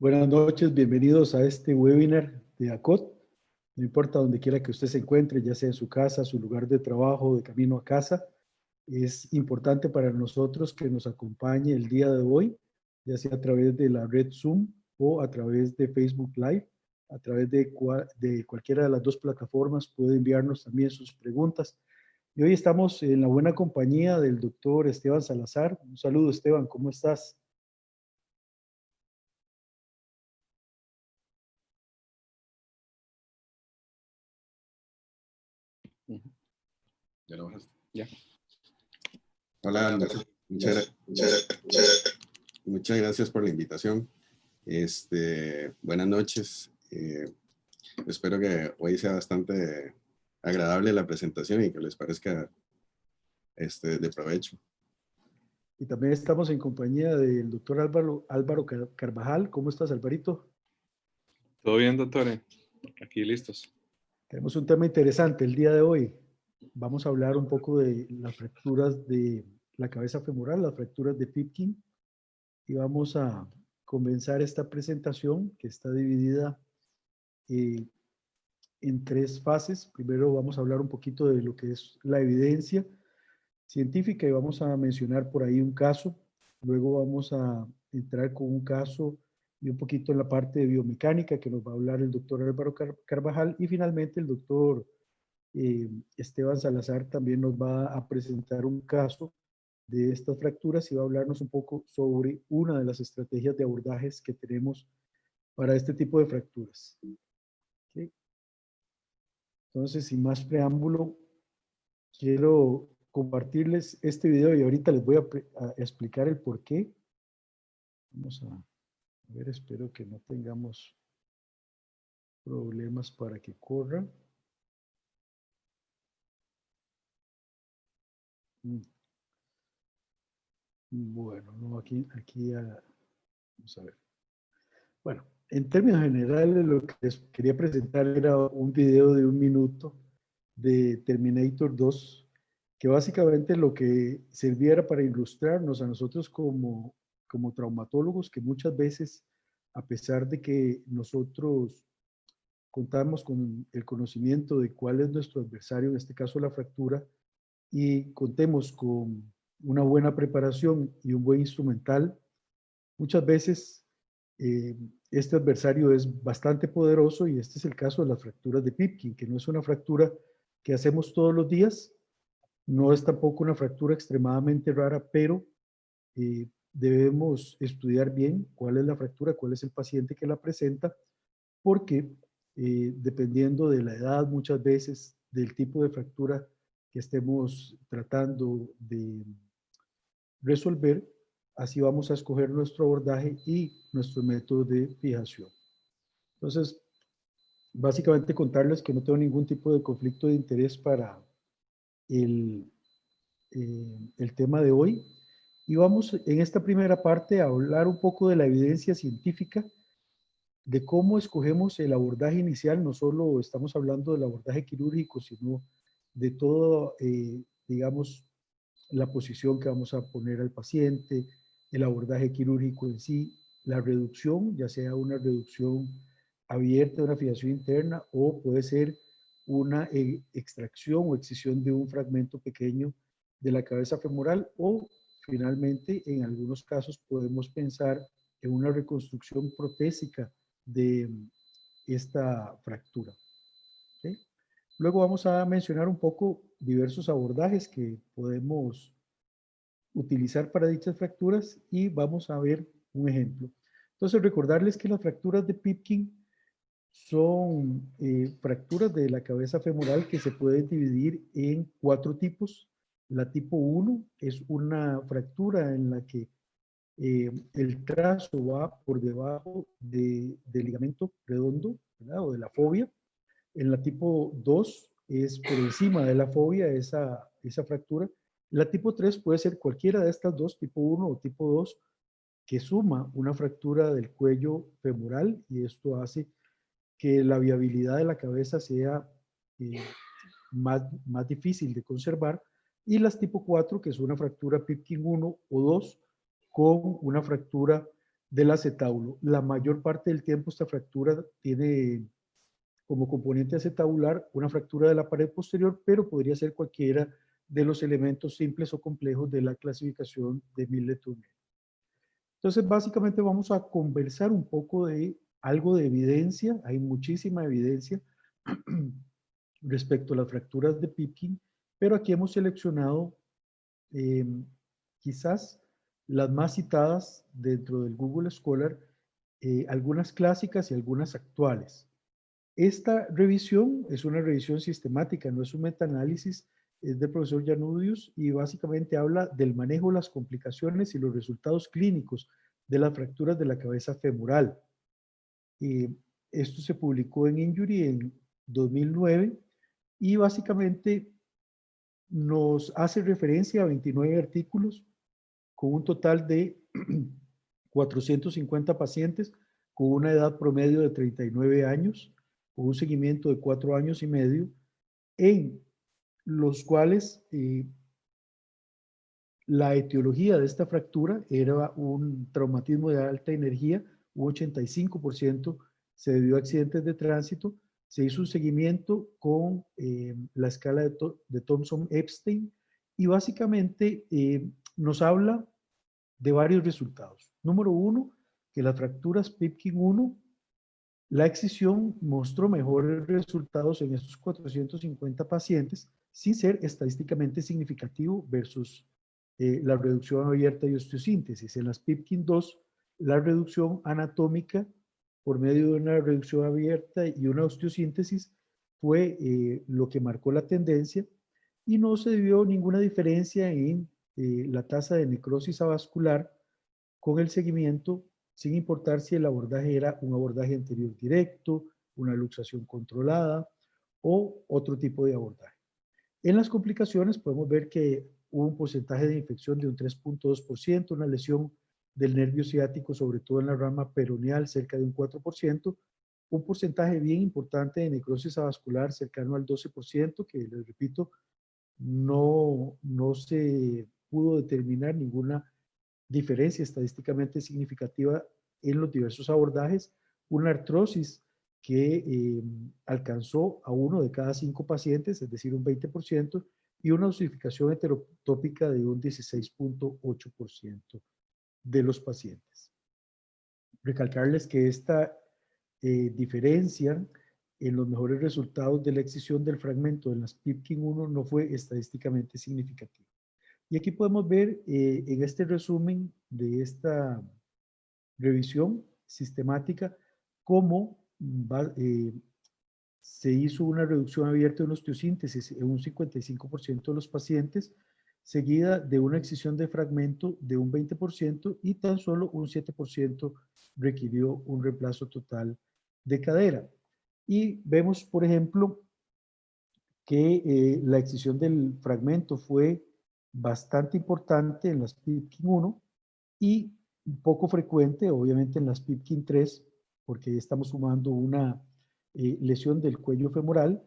Buenas noches, bienvenidos a este webinar de ACOT. No importa donde quiera que usted se encuentre, ya sea en su casa, su lugar de trabajo, de camino a casa, es importante para nosotros que nos acompañe el día de hoy, ya sea a través de la red Zoom o a través de Facebook Live, a través de cualquiera de las dos plataformas puede enviarnos también sus preguntas. Y hoy estamos en la buena compañía del doctor Esteban Salazar. Un saludo, Esteban, ¿cómo estás? Ya lo bajaste. Ya. Hola, Anderson. Muchas gracias por la invitación. Buenas noches. Espero que hoy sea bastante agradable la presentación y que les parezca de provecho. Y también estamos en compañía del doctor Álvaro Carvajal. ¿Cómo estás, Alvarito? Todo bien, doctor. Aquí listos. Tenemos un tema interesante el día de hoy. Vamos a hablar un poco de las fracturas de la cabeza femoral, las fracturas de Pipkin. Y vamos a comenzar esta presentación que está dividida en tres fases. Primero vamos a hablar un poquito de lo que es la evidencia científica y vamos a mencionar por ahí un caso. Luego vamos a entrar con un caso y un poquito en la parte de biomecánica que nos va a hablar el doctor Álvaro Carvajal, y finalmente el doctor Esteban Salazar también nos va a presentar un caso de estas fracturas y va a hablarnos un poco sobre una de las estrategias de abordajes que tenemos para este tipo de fracturas. ¿Okay? Entonces, sin más preámbulo, quiero compartirles este video y ahorita les voy a explicar el por qué. Vamos a ver, espero que no tengamos problemas para que corra. Bueno, no, aquí vamos a ver. Bueno, en términos generales lo que les quería presentar era un video de 1 minuto de Terminator 2, que básicamente lo que servía para ilustrarnos a nosotros como traumatólogos, que muchas veces, a pesar de que nosotros contamos con el conocimiento de cuál es nuestro adversario, en este caso la fractura, y contemos con una buena preparación y un buen instrumental, muchas veces este adversario es bastante poderoso, y este es el caso de las fracturas de Pipkin, que no es una fractura que hacemos todos los días, no es tampoco una fractura extremadamente rara, pero debemos estudiar bien cuál es la fractura, cuál es el paciente que la presenta, porque dependiendo de la edad, muchas veces, del tipo de fractura que estemos tratando de resolver, así vamos a escoger nuestro abordaje y nuestro método de fijación. Entonces, básicamente contarles que no tengo ningún tipo de conflicto de interés para el tema de hoy. Y vamos en esta primera parte a hablar un poco de la evidencia científica, de cómo escogemos el abordaje inicial. No solo estamos hablando del abordaje quirúrgico, sino de todo, digamos, la posición que vamos a poner al paciente, el abordaje quirúrgico en sí, la reducción, ya sea una reducción abierta, una fijación interna, o puede ser una extracción o excisión de un fragmento pequeño de la cabeza femoral, o finalmente en algunos casos podemos pensar en una reconstrucción protésica de esta fractura. ¿Okay? Luego vamos a mencionar un poco diversos abordajes que podemos utilizar para dichas fracturas y vamos a ver un ejemplo. Entonces, recordarles que las fracturas de Pipkin son fracturas de la cabeza femoral que se pueden dividir en 4 tipos. La tipo 1 es una fractura en la que el trazo va por debajo del ligamento redondo, ¿verdad? O de la fobia. En la tipo 2 es por encima de la fobia esa fractura. La tipo 3 puede ser cualquiera de estas dos, tipo 1 o tipo 2, que suma una fractura del cuello femoral, y esto hace que la viabilidad de la cabeza sea más difícil de conservar. Y las tipo 4, que es una fractura Pipkin 1 o 2, con una fractura del acetábulo. La mayor parte del tiempo esta fractura tiene como componente acetabular una fractura de la pared posterior, pero podría ser cualquiera de los elementos simples o complejos de la clasificación de Millet-Turner. Entonces, básicamente vamos a conversar un poco de algo de evidencia. Hay muchísima evidencia respecto a las fracturas de Pipkin, pero aquí hemos seleccionado eh, quizás las más citadas dentro del Google Scholar, algunas clásicas y algunas actuales. Esta revisión es una revisión sistemática, no es un metaanálisis, es del profesor Janudius y básicamente habla del manejo de las complicaciones y los resultados clínicos de las fracturas de la cabeza femoral. Esto se publicó en Injury en 2009 y básicamente nos hace referencia a 29 artículos con un total de 450 pacientes con una edad promedio de 39 años, con un seguimiento de 4 años y medio, en los cuales la etiología de esta fractura era un traumatismo de alta energía, un 85% se debió a accidentes de tránsito. Se hizo un seguimiento con la escala de Thompson-Epstein y básicamente nos habla de varios resultados. Número uno, que las fracturas Pipkin 1, la excisión mostró mejores resultados en estos 450 pacientes sin ser estadísticamente significativo versus la reducción abierta y osteosíntesis. En las Pipkin 2, la reducción anatómica por medio de una reducción abierta y una osteosíntesis fue lo que marcó la tendencia y no se vio ninguna diferencia en la tasa de necrosis avascular con el seguimiento, sin importar si el abordaje era un abordaje anterior directo, una luxación controlada o otro tipo de abordaje. En las complicaciones podemos ver que hubo un porcentaje de infección de un 3.2%, una lesión del nervio ciático, sobre todo en la rama peroneal, cerca de un 4%, un porcentaje bien importante de necrosis avascular cercano al 12%, que les repito, no se pudo determinar ninguna diferencia estadísticamente significativa en los diversos abordajes, una artrosis que alcanzó a 1 de cada 5 pacientes, es decir, un 20%, y una osificación heterotópica de un 16.8% de los pacientes. Recalcarles que esta diferencia en los mejores resultados de la excisión del fragmento en las Pipkin 1 no fue estadísticamente significativa. Y aquí podemos ver en este resumen de esta revisión sistemática cómo se hizo una reducción abierta en osteosíntesis en un 55% de los pacientes, seguida de una excisión de fragmento de un 20% y tan solo un 7% requirió un reemplazo total de cadera. Y vemos, por ejemplo, que la excisión del fragmento fue bastante importante en las Pipkin 1 y poco frecuente, obviamente, en las Pipkin 3, porque estamos sumando una lesión del cuello femoral,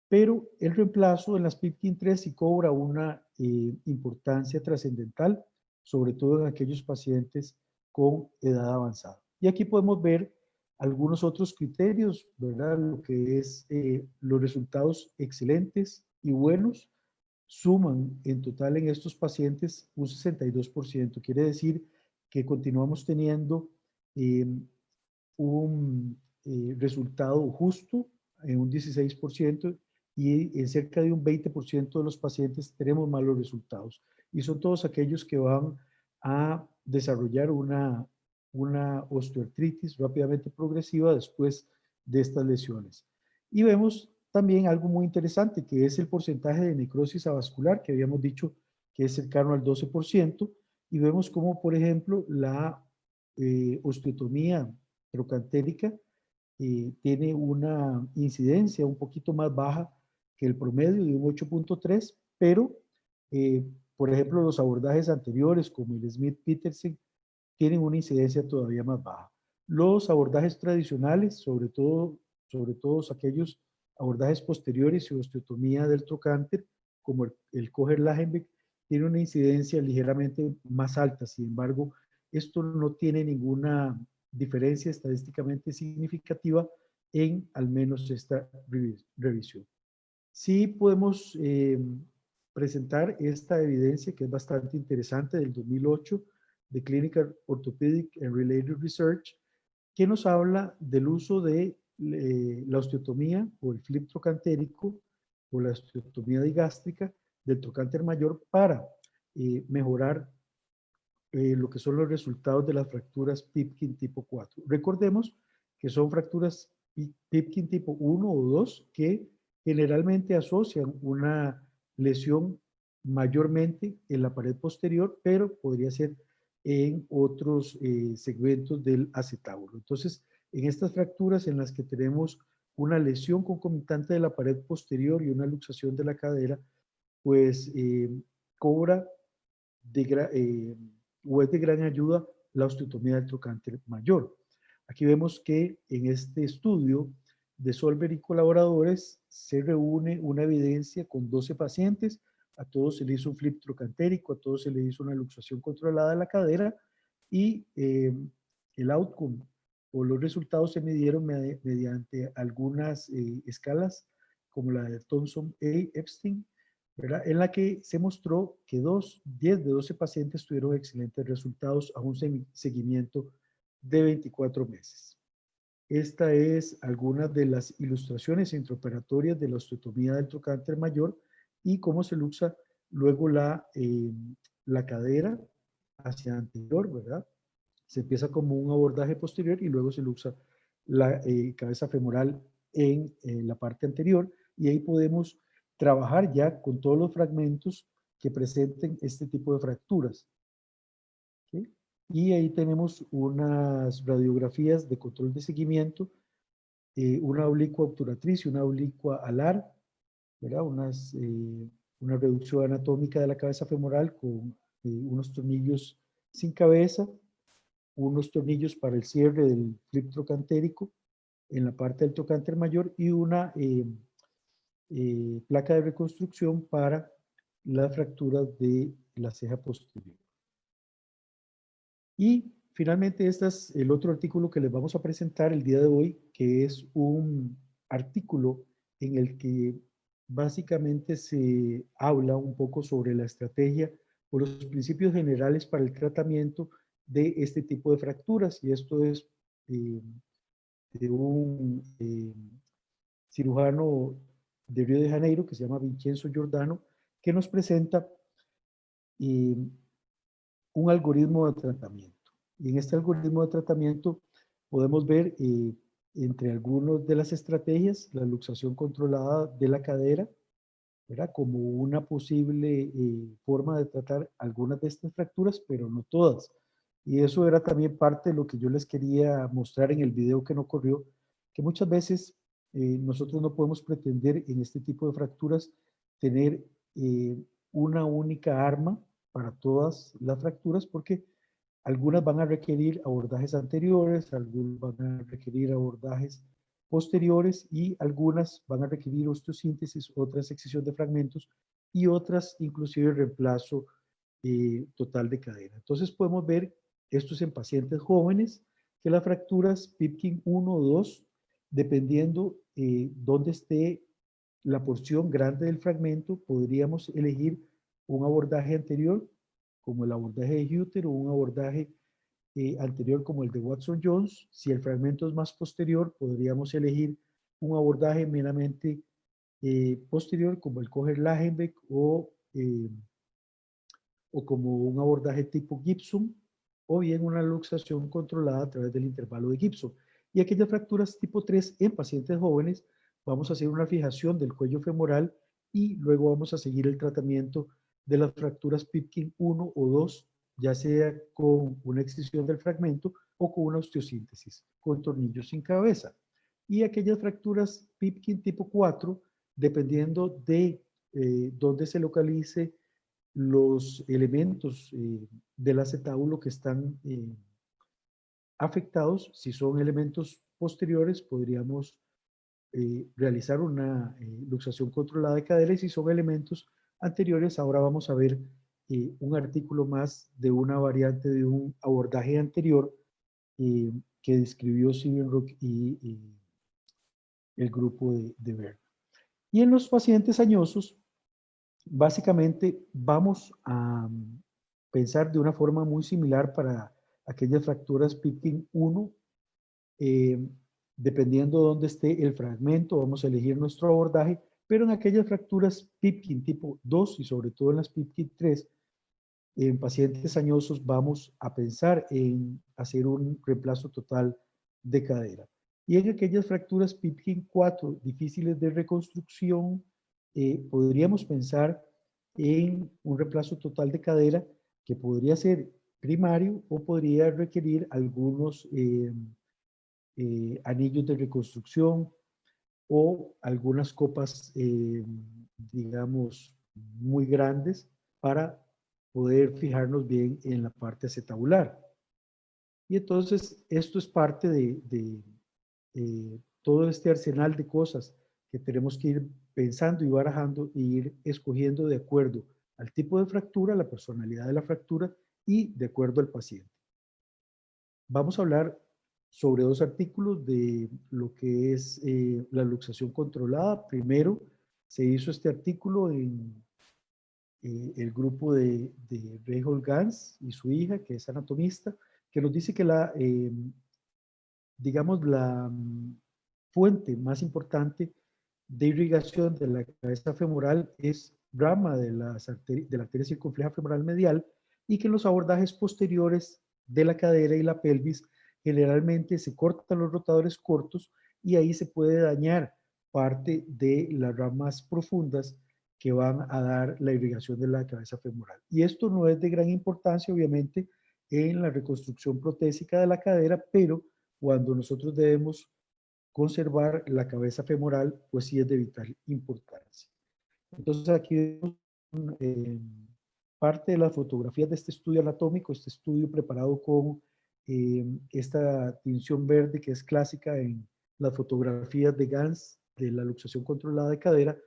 pero el reemplazo en las Pipkin 3 sí cobra una importancia trascendental, sobre todo en aquellos pacientes con edad avanzada. Y aquí podemos ver algunos otros criterios, ¿verdad? Lo que es los resultados excelentes y buenos suman en total en estos pacientes un 62%. Quiere decir que continuamos teniendo un resultado justo en un 16% y en cerca de un 20% de los pacientes tenemos malos resultados. Y son todos aquellos que van a desarrollar una osteoartritis rápidamente progresiva después de estas lesiones. Y vemos también algo muy interesante, que es el porcentaje de necrosis avascular, que habíamos dicho que es cercano al 12%, y vemos como, por ejemplo, la osteotomía trocantérica tiene una incidencia un poquito más baja que el promedio de un 8.3, pero, por ejemplo, los abordajes anteriores, como el Smith-Petersen, tienen una incidencia todavía más baja. Los abordajes tradicionales, sobre todo aquellos abordajes posteriores y osteotomía del trocánter, como el Kocher-Lagenbeck, tiene una incidencia ligeramente más alta. Sin embargo, esto no tiene ninguna diferencia estadísticamente significativa en al menos esta revisión. Sí podemos presentar esta evidencia que es bastante interesante del 2008 de Clinical Orthopedic and Related Research, que nos habla del uso de la osteotomía o el flip trocantérico o la osteotomía digástrica del trocánter mayor para mejorar lo que son los resultados de las fracturas Pipkin tipo 4. Recordemos que son fracturas Pipkin tipo 1 o 2 que generalmente asocian una lesión mayormente en la pared posterior, pero podría ser en otros segmentos del acetábulo. Entonces, en estas fracturas en las que tenemos una lesión concomitante de la pared posterior y una luxación de la cadera, pues cobra o es de gran ayuda la osteotomía del trocánter mayor. Aquí vemos que en este estudio de Solver y colaboradores se reúne una evidencia con 12 pacientes, a todos se le hizo un flip trocantérico, a todos se le hizo una luxación controlada de la cadera y el outcome o los resultados se midieron mediante algunas escalas como la de Thompson-A-Epstein, ¿verdad? En la que se mostró que 10 de 12 pacientes tuvieron excelentes resultados a un seguimiento de 24 meses. Esta es algunas de las ilustraciones intraoperatorias de la osteotomía del trocánter mayor y cómo se luxa luego la cadera hacia anterior, ¿verdad? Se empieza como un abordaje posterior y luego se luxa la cabeza femoral en la parte anterior y ahí podemos trabajar ya con todos los fragmentos que presenten este tipo de fracturas. ¿Sí? Y ahí tenemos unas radiografías de control de seguimiento, una oblicua obturatriz y una oblicua alar, ¿verdad? Una reducción anatómica de la cabeza femoral con unos tornillos sin cabeza, unos tornillos para el cierre del flip trocantérico en la parte del trocánter mayor y una placa de reconstrucción para la fractura de la ceja posterior. Y finalmente este es el otro artículo que les vamos a presentar el día de hoy, que es un artículo en el que básicamente se habla un poco sobre la estrategia o los principios generales para el tratamiento de este tipo de fracturas. Y esto es de un cirujano de Río de Janeiro que se llama Vincenzo Giordano, que nos presenta un algoritmo de tratamiento. Y en este algoritmo de tratamiento podemos ver entre algunas de las estrategias la luxación controlada de la cadera, ¿verdad? Como una posible forma de tratar algunas de estas fracturas, pero no todas. Y eso era también parte de lo que yo les quería mostrar en el video que no corrió, que muchas veces nosotros no podemos pretender en este tipo de fracturas tener una única arma para todas las fracturas, porque algunas van a requerir abordajes anteriores, algunas van a requerir abordajes posteriores y algunas van a requerir osteosíntesis, otras excisión de fragmentos y otras inclusive reemplazo total de cadera. Entonces podemos ver, esto es en pacientes jóvenes, que las fracturas Pipkin 1 o 2, dependiendo dónde esté la porción grande del fragmento, podríamos elegir un abordaje anterior, como el abordaje de Hutter, o un abordaje anterior como el de Watson-Jones. Si el fragmento es más posterior, podríamos elegir un abordaje meramente posterior, como el Kocher-Lagenbeck o como un abordaje tipo Gibson, o bien una luxación controlada a través del intervalo de Gibson. Y aquellas fracturas tipo 3 en pacientes jóvenes, vamos a hacer una fijación del cuello femoral y luego vamos a seguir el tratamiento de las fracturas Pipkin 1 o 2, ya sea con una excisión del fragmento o con una osteosíntesis, con tornillos sin cabeza. Y aquellas fracturas Pipkin tipo 4, dependiendo de dónde se localice los elementos del acetábulo que están afectados. Si son elementos posteriores, podríamos realizar una luxación controlada de cadera, y si son elementos anteriores, ahora vamos a ver un artículo más de una variante de un abordaje anterior que describió Siebenrock y el grupo de Berg. Y en los pacientes añosos, básicamente vamos a pensar de una forma muy similar para aquellas fracturas Pipkin 1. Dependiendo de dónde esté el fragmento, vamos a elegir nuestro abordaje, pero en aquellas fracturas Pipkin tipo 2 y sobre todo en las Pipkin 3, en pacientes añosos vamos a pensar en hacer un reemplazo total de cadera. Y en aquellas fracturas Pipkin 4 difíciles de reconstrucción, podríamos pensar en un reemplazo total de cadera que podría ser primario o podría requerir algunos anillos de reconstrucción o algunas copas, digamos, muy grandes para poder fijarnos bien en la parte acetabular. Y entonces esto es parte de todo este arsenal de cosas que tenemos que ir pensando y barajando e ir escogiendo de acuerdo al tipo de fractura, la personalidad de la fractura y de acuerdo al paciente. Vamos a hablar sobre dos artículos de lo que es la luxación controlada. Primero, se hizo este artículo en el grupo de Reinhold Gans y su hija, que es anatomista, que nos dice que digamos, la fuente más importante de irrigación de la cabeza femoral es rama de la arteria circunfleja femoral medial y que en los abordajes posteriores de la cadera y la pelvis generalmente se cortan los rotadores cortos y ahí se puede dañar parte de las ramas profundas que van a dar la irrigación de la cabeza femoral. Y esto no es de gran importancia, obviamente, en la reconstrucción protésica de la cadera, pero cuando nosotros debemos conservar la cabeza femoral, pues sí es de vital importancia. Entonces aquí vemos parte de las fotografías de este estudio anatómico, este estudio preparado con esta tinción verde que es clásica en las fotografías de Gans de la luxación controlada de cadera.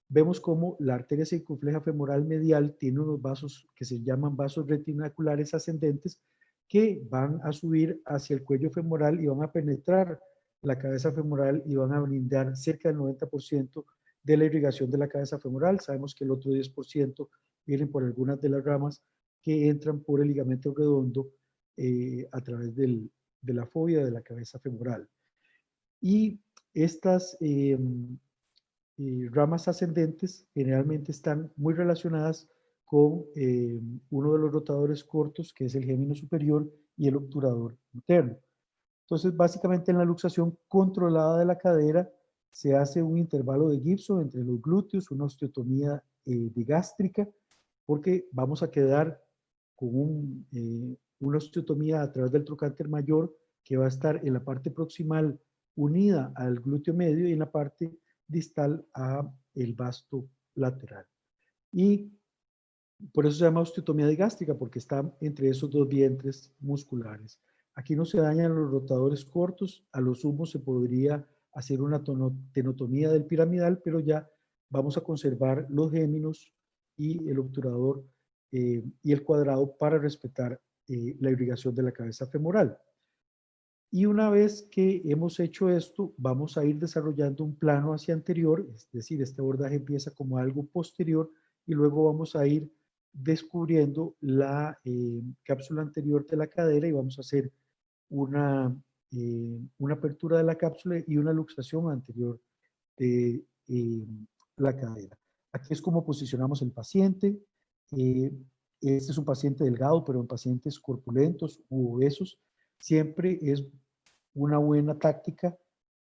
Vemos como la arteria circunfleja femoral medial tiene unos vasos que se llaman vasos retinaculares ascendentes que van a subir hacia el cuello femoral y van a penetrar la cabeza femoral y van a brindar cerca del 90% de la irrigación de la cabeza femoral. Sabemos que el otro 10% vienen por algunas de las ramas que entran por el ligamento redondo a través de la fobia de la cabeza femoral. Y estas ramas ascendentes generalmente están muy relacionadas con uno de los rotadores cortos, que es el gémino superior, y el obturador interno. Entonces, básicamente en la luxación controlada de la cadera se hace un intervalo de Gibson entre los glúteos, una osteotomía digástrica, porque vamos a quedar con una osteotomía a través del trocánter mayor que va a estar en la parte proximal unida al glúteo medio y en la parte distal a el vasto lateral. Y por eso se llama osteotomía digástrica, porque está entre esos dos vientres musculares. Aquí no se dañan los rotadores cortos, a lo sumo se podría hacer una tenotomía del piramidal, pero ya vamos a conservar los géminos y el obturador y el cuadrado para respetar la irrigación de la cabeza femoral. Y una vez que hemos hecho esto, vamos a ir desarrollando un plano hacia anterior, es decir, este abordaje empieza como algo posterior y luego vamos a ir descubriendo la cápsula anterior de la cadera y vamos a hacer una apertura de la cápsula y una luxación anterior de la cadera. Aquí es como posicionamos el paciente. Este es un paciente delgado, pero en pacientes corpulentos u obesos siempre es una buena táctica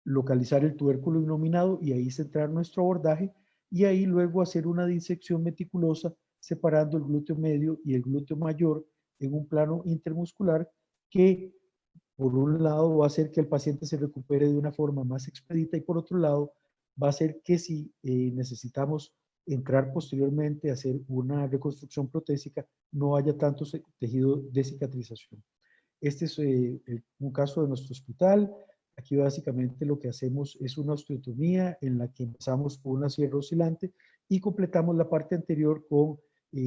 localizar el tubérculo innominado y ahí centrar nuestro abordaje y ahí luego hacer una disección meticulosa separando el glúteo medio y el glúteo mayor en un plano intermuscular que por un lado va a hacer que el paciente se recupere de una forma más expedita y por otro lado va a hacer que si necesitamos entrar posteriormente a hacer una reconstrucción protésica no haya tanto tejido de cicatrización. Este es un caso de nuestro hospital. Aquí básicamente lo que hacemos es una osteotomía en la que empezamos con una sierra oscilante y completamos la parte anterior con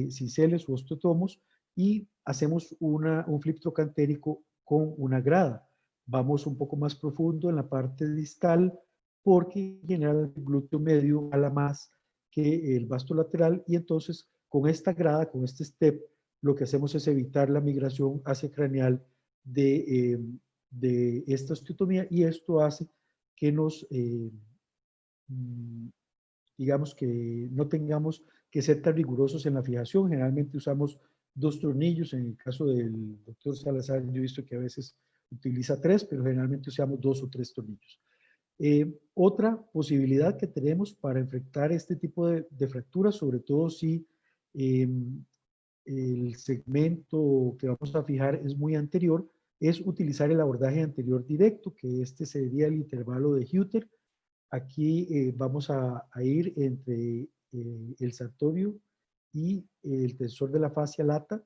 cinceles u osteotomos y hacemos un flip trocantérico con una grada. Vamos un poco más profundo en la parte distal porque en general el glúteo medio jala más que el vasto lateral y entonces con esta grada, con este step, lo que hacemos es evitar la migración hacia craneal de esta osteotomía y esto hace que nos, digamos que no tengamos que ser tan rigurosos en la fijación. Generalmente usamos 2 tornillos, en el caso del doctor Salazar yo he visto que a veces utiliza 3, pero generalmente usamos 2 o 3 tornillos. Otra posibilidad que tenemos para enfrentar este tipo de fracturas, sobre todo si el segmento que vamos a fijar es muy anterior, es utilizar el abordaje anterior directo, que este sería el intervalo de Hutter. Aquí vamos a ir entre el sartorio y el tensor de la fascia lata,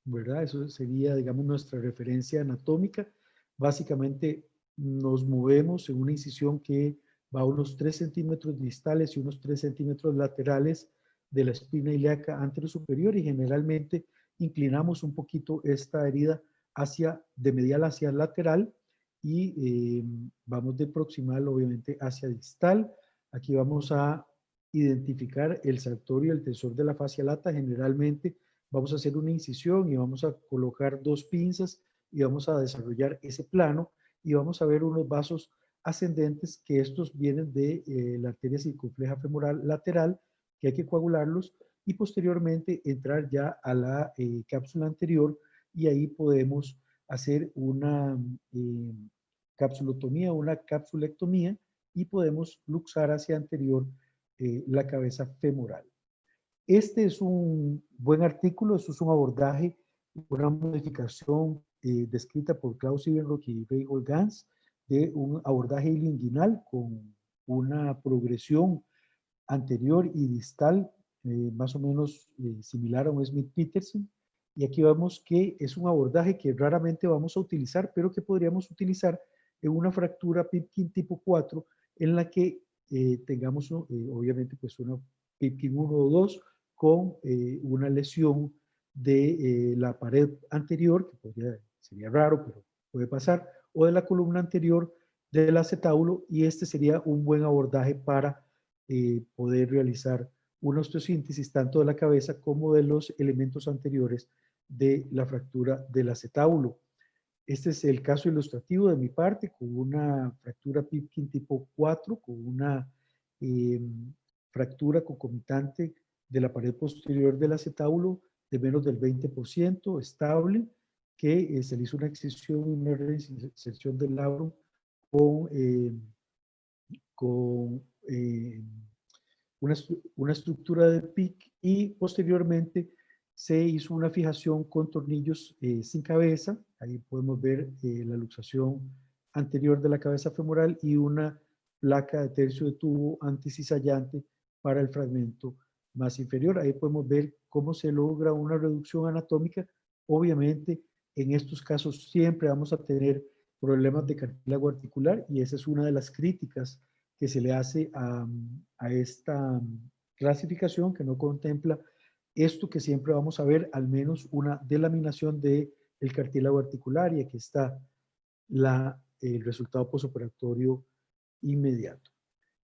¿verdad? Eso sería, digamos, nuestra referencia anatómica. Básicamente nos movemos en una incisión que va a unos 3 centímetros distales y unos 3 centímetros laterales de la espina ilíaca anterosuperior y generalmente inclinamos un poquito esta herida de medial hacia lateral y vamos de proximal obviamente hacia distal. Aquí vamos a identificar el sartorio y el tensor de la fascia lata. Generalmente vamos a hacer una incisión y vamos a colocar 2 pinzas y vamos a desarrollar ese plano y vamos a ver unos vasos ascendentes que estos vienen de la arteria circunfleja femoral lateral, que hay que coagularlos y posteriormente entrar ya a la cápsula anterior y ahí podemos hacer una capsulotomía, una capsulectomía y podemos luxar hacia anterior la cabeza femoral. Este es un buen artículo, esto es un abordaje, una modificación descrita por Klaus Ibenrock y Reinhold Gans de un abordaje ilinguinal con una progresión anterior y distal más o menos similar a un Smith-Peterson. Y aquí vemos que es un abordaje que raramente vamos a utilizar, pero que podríamos utilizar en una fractura Pipkin tipo 4 en la que tengamos obviamente pues una Pipkin 1 o 2 con una lesión de la pared anterior, que sería raro, pero puede pasar, o de la columna anterior del acetábulo, y este sería un buen abordaje para poder realizar una osteosíntesis tanto de la cabeza como de los elementos anteriores de la fractura del acetábulo. Este es el caso ilustrativo de mi parte, con una fractura Pipkin tipo 4, con una fractura concomitante de la pared posterior del acetábulo de menos del 20%, estable, que se le hizo una excisión y una reinserción del labrum con una estructura de PIC y posteriormente se hizo una fijación con tornillos sin cabeza. Ahí podemos ver la luxación anterior de la cabeza femoral y una placa de tercio de tubo anticizallante para el fragmento más inferior. Ahí podemos ver cómo se logra una reducción anatómica. Obviamente, en estos casos siempre vamos a tener problemas de cartílago articular y esa es una de las críticas que se le hace a esta clasificación, que no contempla esto que siempre vamos a ver, al menos una delaminación del cartílago articular, y aquí está el resultado posoperatorio inmediato.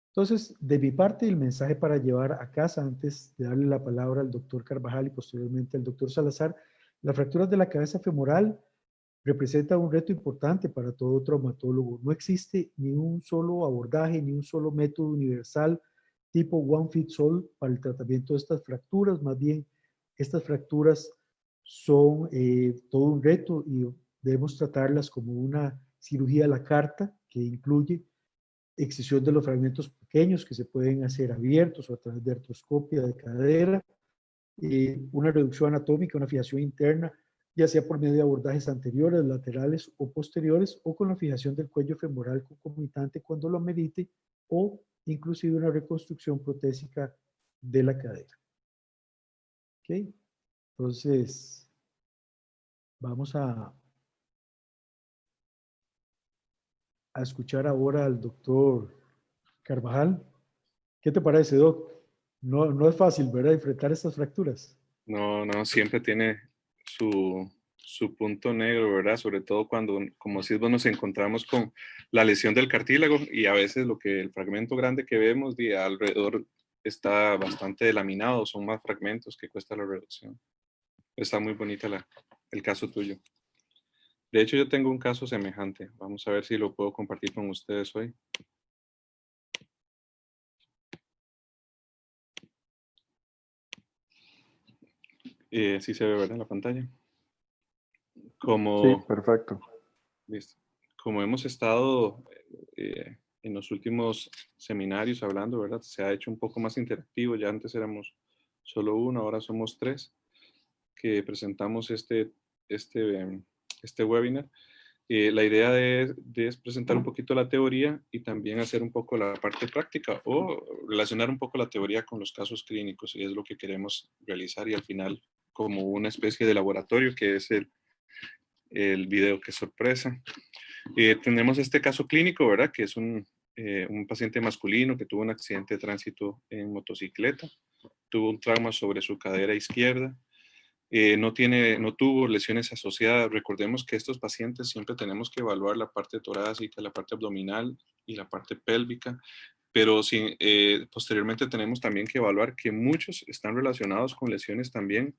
Entonces, de mi parte, el mensaje para llevar a casa, antes de darle la palabra al doctor Carvajal y posteriormente al doctor Salazar, las fracturas de la cabeza femoral representa un reto importante para todo traumatólogo. No existe ni un solo abordaje, ni un solo método universal tipo one fits all para el tratamiento de estas fracturas. Más bien, estas fracturas son todo un reto y debemos tratarlas como una cirugía a la carta que incluye excisión de los fragmentos pequeños que se pueden hacer abiertos o a través de artroscopia de cadera, una reducción anatómica, una fijación interna, ya sea por medio de abordajes anteriores, laterales o posteriores, o con la fijación del cuello femoral concomitante cuando lo amerite, o inclusive una reconstrucción protésica de la cadera. ¿Ok? Entonces, vamos a escuchar ahora al doctor Carvajal. ¿Qué te parece, Doc? no es fácil, ¿verdad? Enfrentar estas fracturas. No, no, siempre tiene su punto negro, ¿verdad? Sobre todo cuando, como decís, nos encontramos con la lesión del cartílago y a veces lo que el fragmento grande que vemos de alrededor está bastante delaminado, son más fragmentos que cuesta la reducción. Está muy bonita el caso tuyo. De hecho, yo tengo un caso semejante. Vamos a ver si lo puedo compartir con ustedes hoy. Sí se ve, ¿verdad? En la pantalla. Sí, perfecto. Listo. Como hemos estado en los últimos seminarios hablando, ¿verdad? Se ha hecho un poco más interactivo. Ya antes éramos solo uno, ahora somos 3 que presentamos este webinar. La idea es presentar un poquito la teoría y también hacer un poco la parte práctica o relacionar un poco la teoría con los casos clínicos, y es lo que queremos realizar, y al final como una especie de laboratorio que es el video, que sorpresa. Tenemos este caso clínico, ¿verdad? Que es un paciente masculino que tuvo un accidente de tránsito en motocicleta, tuvo un trauma sobre su cadera izquierda, no tuvo lesiones asociadas. Recordemos que estos pacientes siempre tenemos que evaluar la parte torácica, la parte abdominal y la parte pélvica, pero posteriormente tenemos también que evaluar que muchos están relacionados con lesiones también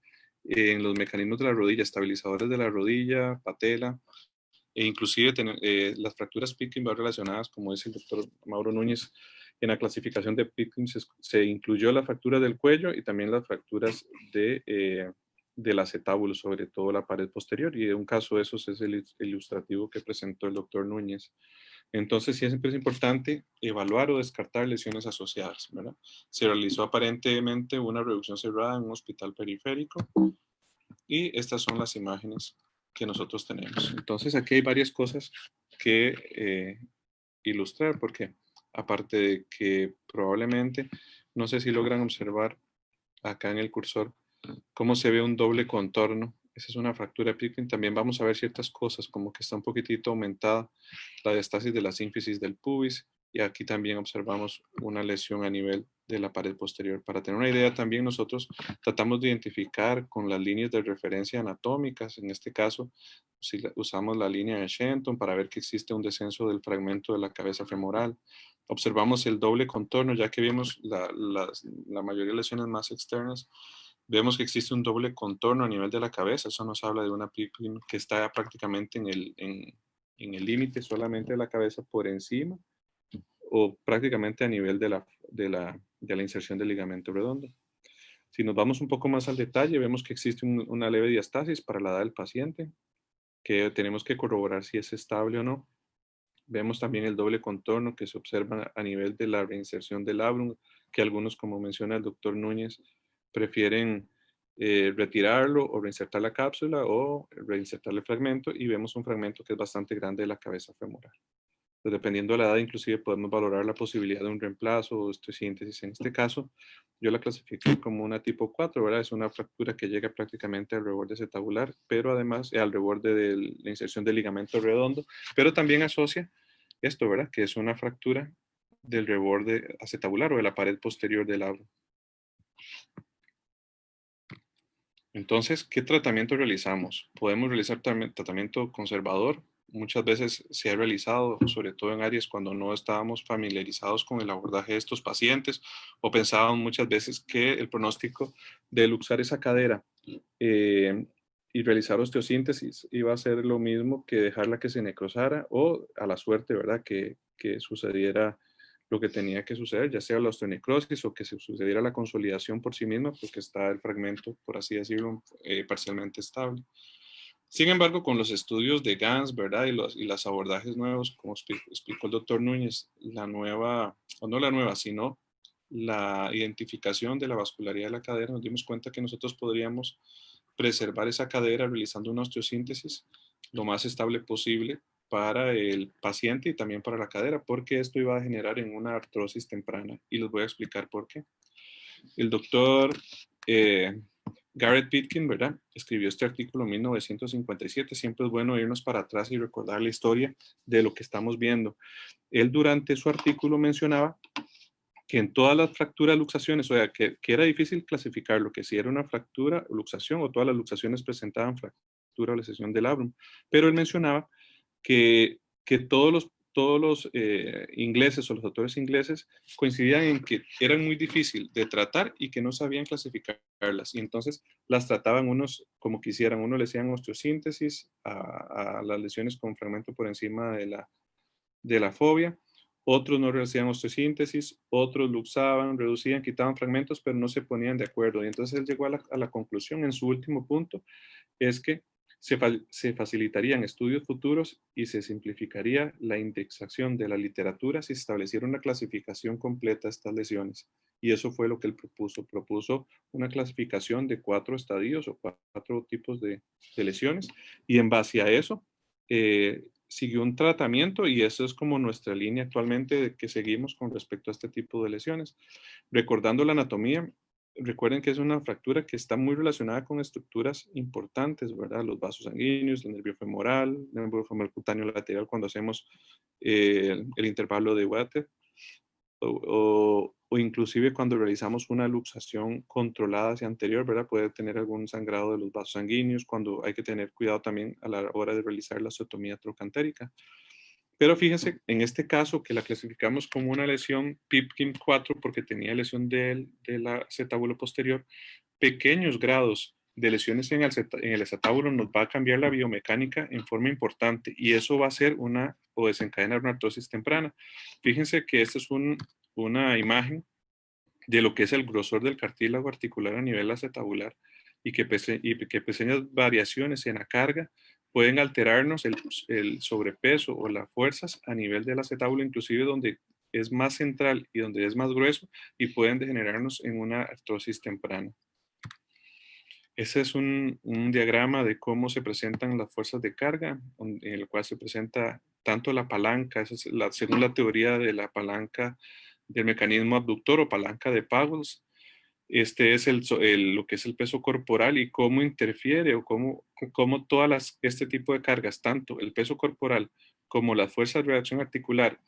en los mecanismos de la rodilla, estabilizadores de la rodilla, patela, e inclusive las fracturas Pitkin van relacionadas, como dice el doctor Mauro Núñez, en la clasificación de Pitkin se incluyó la fractura del cuello y también las fracturas del acetábulo, sobre todo la pared posterior, y un caso de esos es el ilustrativo que presentó el doctor Núñez. Entonces, siempre es importante evaluar o descartar lesiones asociadas, ¿verdad? Se realizó aparentemente una reducción cerrada en un hospital periférico y estas son las imágenes que nosotros tenemos. Entonces, aquí hay varias cosas que ilustrar, porque aparte de que probablemente, no sé si logran observar acá en el cursor, cómo se ve un doble contorno. Esa es una fractura Pitkin. También vamos a ver ciertas cosas, como que está un poquitito aumentada la diastasis de la sínfisis del pubis, y aquí también observamos una lesión a nivel de la pared posterior. Para tener una idea, también nosotros tratamos de identificar con las líneas de referencia anatómicas. En este caso, si usamos la línea de Shenton para ver que existe un descenso del fragmento de la cabeza femoral. Observamos el doble contorno, ya que vimos la mayoría de lesiones más externas. Vemos que existe un doble contorno a nivel de la cabeza. Eso nos habla de una Pitkin que está prácticamente en el límite solamente de la cabeza por encima o prácticamente a nivel de la inserción del ligamento redondo. Si nos vamos un poco más al detalle, vemos que existe una leve diastasis para la edad del paciente, que tenemos que corroborar si es estable o no. Vemos también el doble contorno que se observa a nivel de la reinserción del labrum, que algunos, como menciona el doctor Núñez, prefieren retirarlo o reinsertar la cápsula o reinsertar el fragmento, y vemos un fragmento que es bastante grande de la cabeza femoral. Pues dependiendo de la edad, inclusive podemos valorar la posibilidad de un reemplazo o osteosíntesis. En este caso, yo la clasifiqué como una tipo 4, ¿verdad? Es una fractura que llega prácticamente al reborde acetabular, pero además al reborde de la inserción del ligamento redondo, pero también asocia esto, ¿verdad? Que es una fractura del reborde acetabular o de la pared posterior del labro. Entonces, ¿qué tratamiento realizamos? Podemos realizar tratamiento conservador. Muchas veces se ha realizado, sobre todo en áreas cuando no estábamos familiarizados con el abordaje de estos pacientes, o pensábamos muchas veces que el pronóstico de luxar esa cadera y realizar osteosíntesis iba a ser lo mismo que dejarla que se necrosara, o a la suerte, ¿verdad? Que sucediera lo que tenía que suceder, ya sea la osteonecrosis o que se sucediera la consolidación por sí misma, porque está el fragmento, por así decirlo, parcialmente estable. Sin embargo, con los estudios de Gans, ¿verdad? Y los abordajes nuevos, como explicó el doctor Núñez, la nueva, o no la nueva, sino la identificación de la vascularidad de la cadera, nos dimos cuenta que nosotros podríamos preservar esa cadera realizando una osteosíntesis lo más estable posible para el paciente y también para la cadera, porque esto iba a generar en una artrosis temprana, y les voy a explicar por qué. El doctor Garrett Pitkin, ¿verdad? Escribió este artículo en 1957. Siempre es bueno irnos para atrás y recordar la historia de lo que estamos viendo. Él durante su artículo mencionaba que en todas las fracturas, luxaciones, o sea, que era difícil clasificar lo que si era una fractura, luxación, o todas las luxaciones presentaban fractura o lesión del labrum. Pero él mencionaba que todos los ingleses o los autores ingleses coincidían en que eran muy difícil de tratar y que no sabían clasificarlas. Y entonces las trataban unos como quisieran. Unos le hacían osteosíntesis a las lesiones con fragmento por encima de la fobia. Otros no hacían osteosíntesis, otros luxaban, reducían, quitaban fragmentos, pero no se ponían de acuerdo. Y entonces él llegó a la conclusión en su último punto, es que se facilitarían estudios futuros y se simplificaría la indexación de la literatura si se estableciera una clasificación completa de estas lesiones. Y eso fue lo que él propuso. Propuso una clasificación de 4 estadios o 4 tipos de lesiones. Y en base a eso, siguió un tratamiento, y eso es como nuestra línea actualmente que seguimos con respecto a este tipo de lesiones. Recordando la anatomía, recuerden que es una fractura que está muy relacionada con estructuras importantes, ¿verdad? Los vasos sanguíneos, el nervio femoral cutáneo lateral cuando hacemos el intervalo de Water, o inclusive cuando realizamos una luxación controlada hacia anterior, ¿verdad? Puede tener algún sangrado de los vasos sanguíneos, cuando hay que tener cuidado también a la hora de realizar la osteotomía trocantérica. Pero fíjense, en este caso, que la clasificamos como una lesión Pipkin 4 porque tenía lesión del acetábulo posterior, pequeños grados de lesiones en el acetábulo nos va a cambiar la biomecánica en forma importante, y eso va a ser o desencadenar una artrosis temprana. Fíjense que esta es una imagen de lo que es el grosor del cartílago articular a nivel acetabular, y que pequeñas variaciones en la carga pueden alterarnos el sobrepeso o las fuerzas a nivel del acetábulo, inclusive donde es más central y donde es más grueso, y pueden degenerarnos en una artrosis temprana. Ese es un diagrama de cómo se presentan las fuerzas de carga, en el cual se presenta tanto la palanca, esa es según la teoría de la palanca del mecanismo abductor o palanca de Pauwels. Este es lo que es el peso corporal y cómo interfiere o cómo este tipo de cargas, tanto el peso corporal como las fuerzas de reacción articular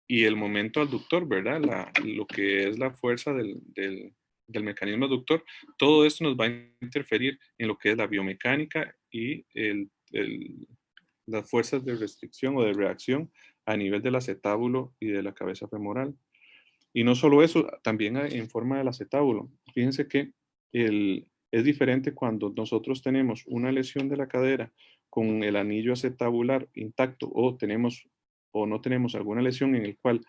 y el momento abductor, ¿verdad? Lo que es la fuerza del mecanismo abductor, todo esto nos va a interferir en lo que es la biomecánica y las fuerzas de restricción o de reacción a nivel del acetábulo y de la cabeza femoral. Y no solo eso, también en forma del acetábulo. Fíjense que es diferente cuando nosotros tenemos una lesión de la cadera con el anillo acetabular intacto, o no tenemos alguna lesión en el cual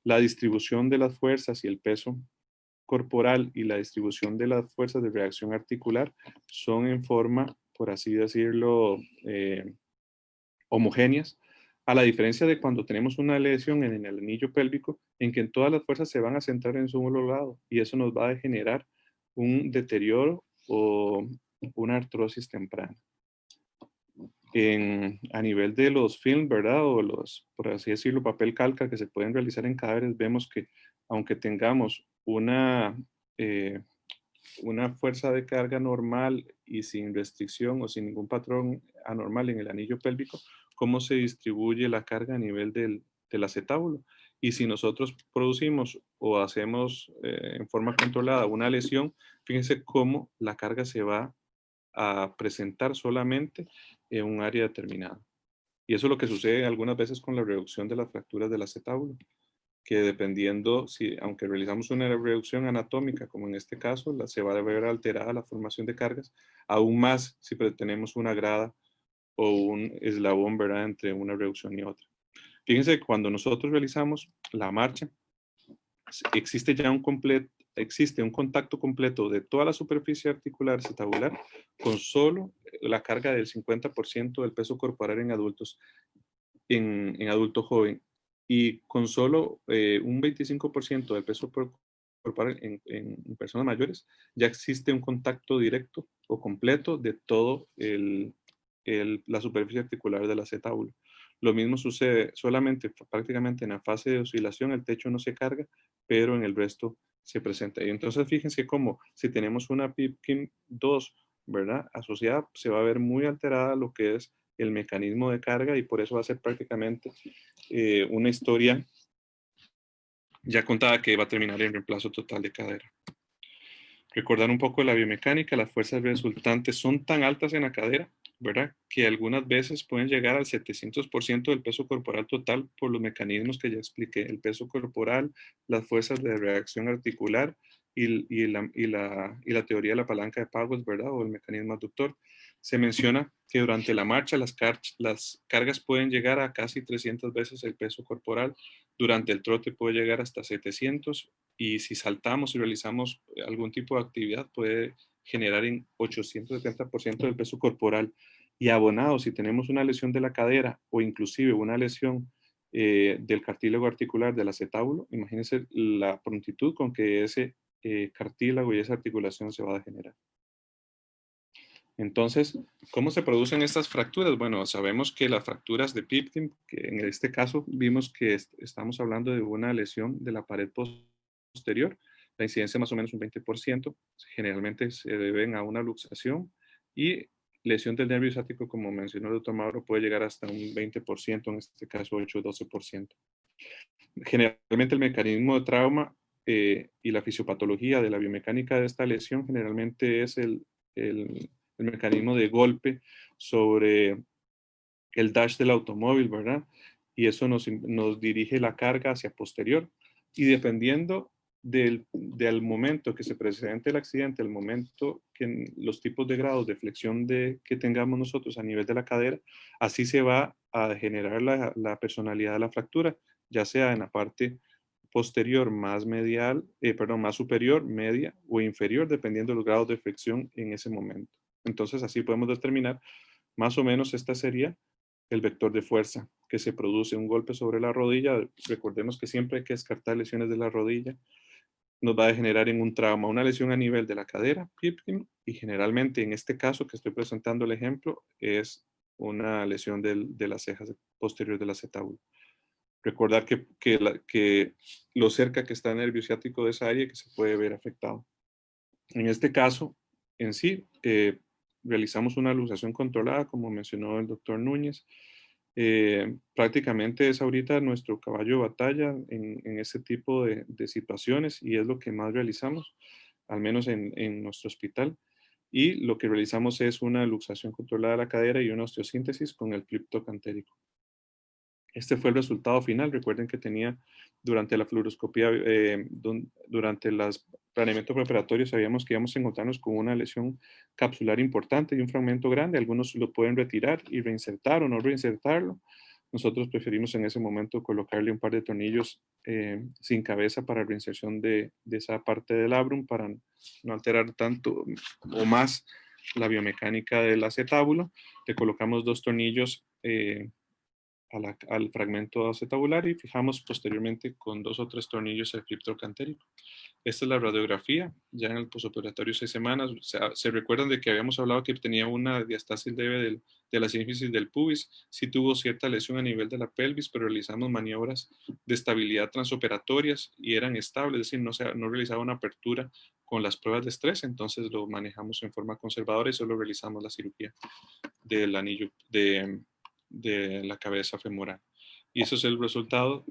la distribución de las fuerzas y el peso corporal y la distribución de las fuerzas de reacción articular son en forma, por así decirlo, homogéneas, a la diferencia de cuando tenemos una lesión en el anillo pélvico, en que todas las fuerzas se van a centrar en un solo lado, y eso nos va a generar un deterioro o una artrosis temprana. A nivel de los film, ¿verdad? O por así decirlo, papel calca que se pueden realizar en cadáveres, vemos que aunque tengamos una fuerza de carga normal y sin restricción o sin ningún patrón anormal en el anillo pélvico, cómo se distribuye la carga a nivel del acetábulo. Y si nosotros producimos o hacemos en forma controlada una lesión, fíjense cómo la carga se va a presentar solamente en un área determinada. Y eso es lo que sucede algunas veces con la reducción de las fracturas del acetábulo, que dependiendo, aunque realizamos una reducción anatómica, como en este caso, se va a ver alterada la formación de cargas, aún más si tenemos una grada o un eslabón, ¿verdad?, entre una reducción y otra. Fíjense que cuando nosotros realizamos la marcha, existe un contacto completo de toda la superficie articular acetabular con solo la carga del 50% del peso corporal en adultos, en adulto joven, y con solo un 25% del peso corporal en personas mayores, ya existe un contacto directo o completo de todo la superficie articular del acetábulo. Lo mismo sucede solamente prácticamente en la fase de oscilación, el techo no se carga, pero en el resto se presenta. Y entonces fíjense cómo si tenemos una Pipkin 2, ¿verdad?, asociada, se va a ver muy alterada lo que es el mecanismo de carga, y por eso va a ser prácticamente una historia ya contaba que iba a terminar en reemplazo total de cadera. Recordar un poco de la biomecánica, las fuerzas resultantes son tan altas en la cadera, ¿verdad? Que algunas veces pueden llegar al 700% del peso corporal total por los mecanismos que ya expliqué, el peso corporal, las fuerzas de reacción articular y la teoría de la palanca de Pagos, ¿verdad? O el mecanismo abductor. Se menciona que durante la marcha las cargas pueden llegar a casi 300 veces el peso corporal, durante el trote puede llegar hasta 700 y si saltamos y realizamos algún tipo de actividad puede generar en 870% del peso corporal. Y abonado, si tenemos una lesión de la cadera o inclusive una lesión del cartílago articular del acetábulo, imagínense la prontitud con que ese cartílago y esa articulación se va a degenerar. Entonces, ¿cómo se producen estas fracturas? Bueno, sabemos que las fracturas de Pipkin, que en este caso vimos que estamos hablando de una lesión de la pared posterior, la incidencia más o menos un 20%, generalmente se deben a una luxación y lesión del nervio ciático, como mencionó el doctor Mauro, puede llegar hasta un 20%, en este caso 8 o 12%. Generalmente el mecanismo de trauma y la fisiopatología de la biomecánica de esta lesión generalmente es el mecanismo de golpe sobre el dash del automóvil, ¿verdad? Y eso nos dirige la carga hacia posterior. Y dependiendo del momento que se presente el accidente, el momento que los tipos de grados de flexión que tengamos nosotros a nivel de la cadera, así se va a generar la personalidad de la fractura, ya sea en la parte posterior más medial, más superior, media o inferior, dependiendo de los grados de flexión en ese momento. Entonces, así podemos determinar más o menos esta sería el vector de fuerza que se produce un golpe sobre la rodilla. Recordemos que siempre hay que descartar lesiones de la rodilla. Nos va a generar en un trauma, una lesión a nivel de la cadera, y generalmente en este caso que estoy presentando el ejemplo es una lesión de las cejas posteriores del acetábulo. Recordar que lo cerca que está el nervio ciático de esa área que se puede ver afectado. En este caso, en sí, realizamos una luxación controlada, como mencionó el doctor Núñez. Prácticamente es ahorita nuestro caballo de batalla en ese tipo de situaciones y es lo que más realizamos, al menos en nuestro hospital. Y lo que realizamos es una luxación controlada de la cadera y una osteosíntesis con el flip-top-antérico. Este fue el resultado final. Recuerden que tenía durante la fluoroscopía, durante el planeamiento preparatorio, sabíamos que íbamos a encontrarnos con una lesión capsular importante y un fragmento grande. Algunos lo pueden retirar y reinsertar o no reinsertarlo. Nosotros preferimos en ese momento colocarle un par de tornillos sin cabeza para reinserción de esa parte del labrum para no alterar tanto o más la biomecánica del acetábulo. Le colocamos 2 tornillos al fragmento acetabular y fijamos posteriormente con 2 o 3 tornillos el flip-top-antérico. Esta es la radiografía, ya en el posoperatorio 6 semanas. Se recuerdan de que habíamos hablado que tenía una diastasis leve de la sínfisis del pubis. Sí tuvo cierta lesión a nivel de la pelvis, pero realizamos maniobras de estabilidad transoperatorias y eran estables, es decir, no realizaba una apertura con las pruebas de estrés, entonces lo manejamos en forma conservadora y solo realizamos la cirugía del anillo de la cabeza femoral. Y eso es el resultado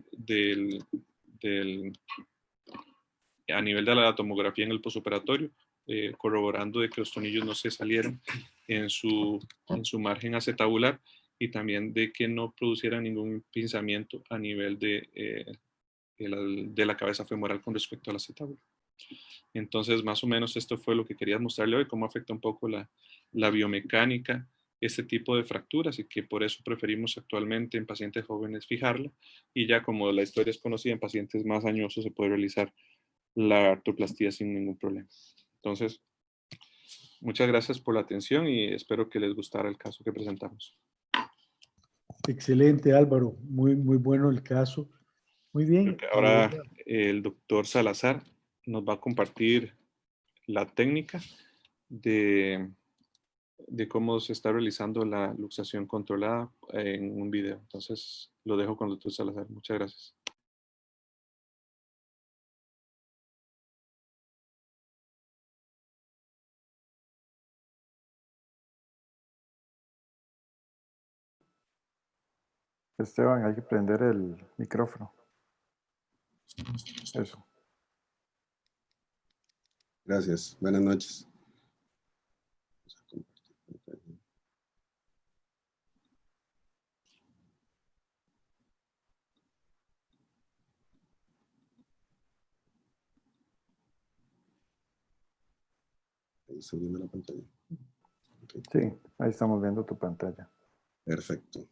a nivel de la tomografía en el posoperatorio, corroborando de que los tornillos no se salieron en su margen acetabular y también de que no producieran ningún pinzamiento a nivel de la cabeza femoral con respecto al acetábulo. Entonces, más o menos esto fue lo que quería mostrarle hoy, cómo afecta un poco la biomecánica este tipo de fracturas y que por eso preferimos actualmente en pacientes jóvenes fijarla y ya como la historia es conocida en pacientes más añosos se puede realizar la artroplastía sin ningún problema. Entonces, muchas gracias por la atención y espero que les gustara el caso que presentamos. Excelente, Álvaro. Muy, muy bueno el caso. Muy bien. Ahora el doctor Salazar nos va a compartir la técnica de cómo se está realizando la luxación controlada en un video. Entonces, lo dejo con el doctor Salazar. Muchas gracias. Esteban, hay que prender el micrófono. Eso. Gracias. Buenas noches. Ahí estoy viendo la pantalla. Okay. Sí, ahí estamos viendo tu pantalla. Perfecto.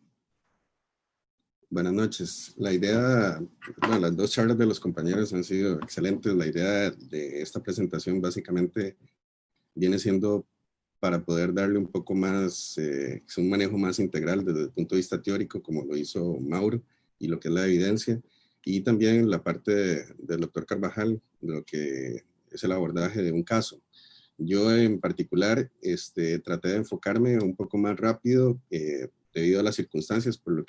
Buenas noches. La idea, bueno, las dos charlas de los compañeros han sido excelentes. La idea de esta presentación básicamente viene siendo para poder darle un poco más, un manejo más integral desde el punto de vista teórico, como lo hizo Mauro, y lo que es la evidencia, y también la parte del doctor Carvajal, de lo que es el abordaje de un caso. Yo en particular traté de enfocarme un poco más rápido debido a las circunstancias, por lo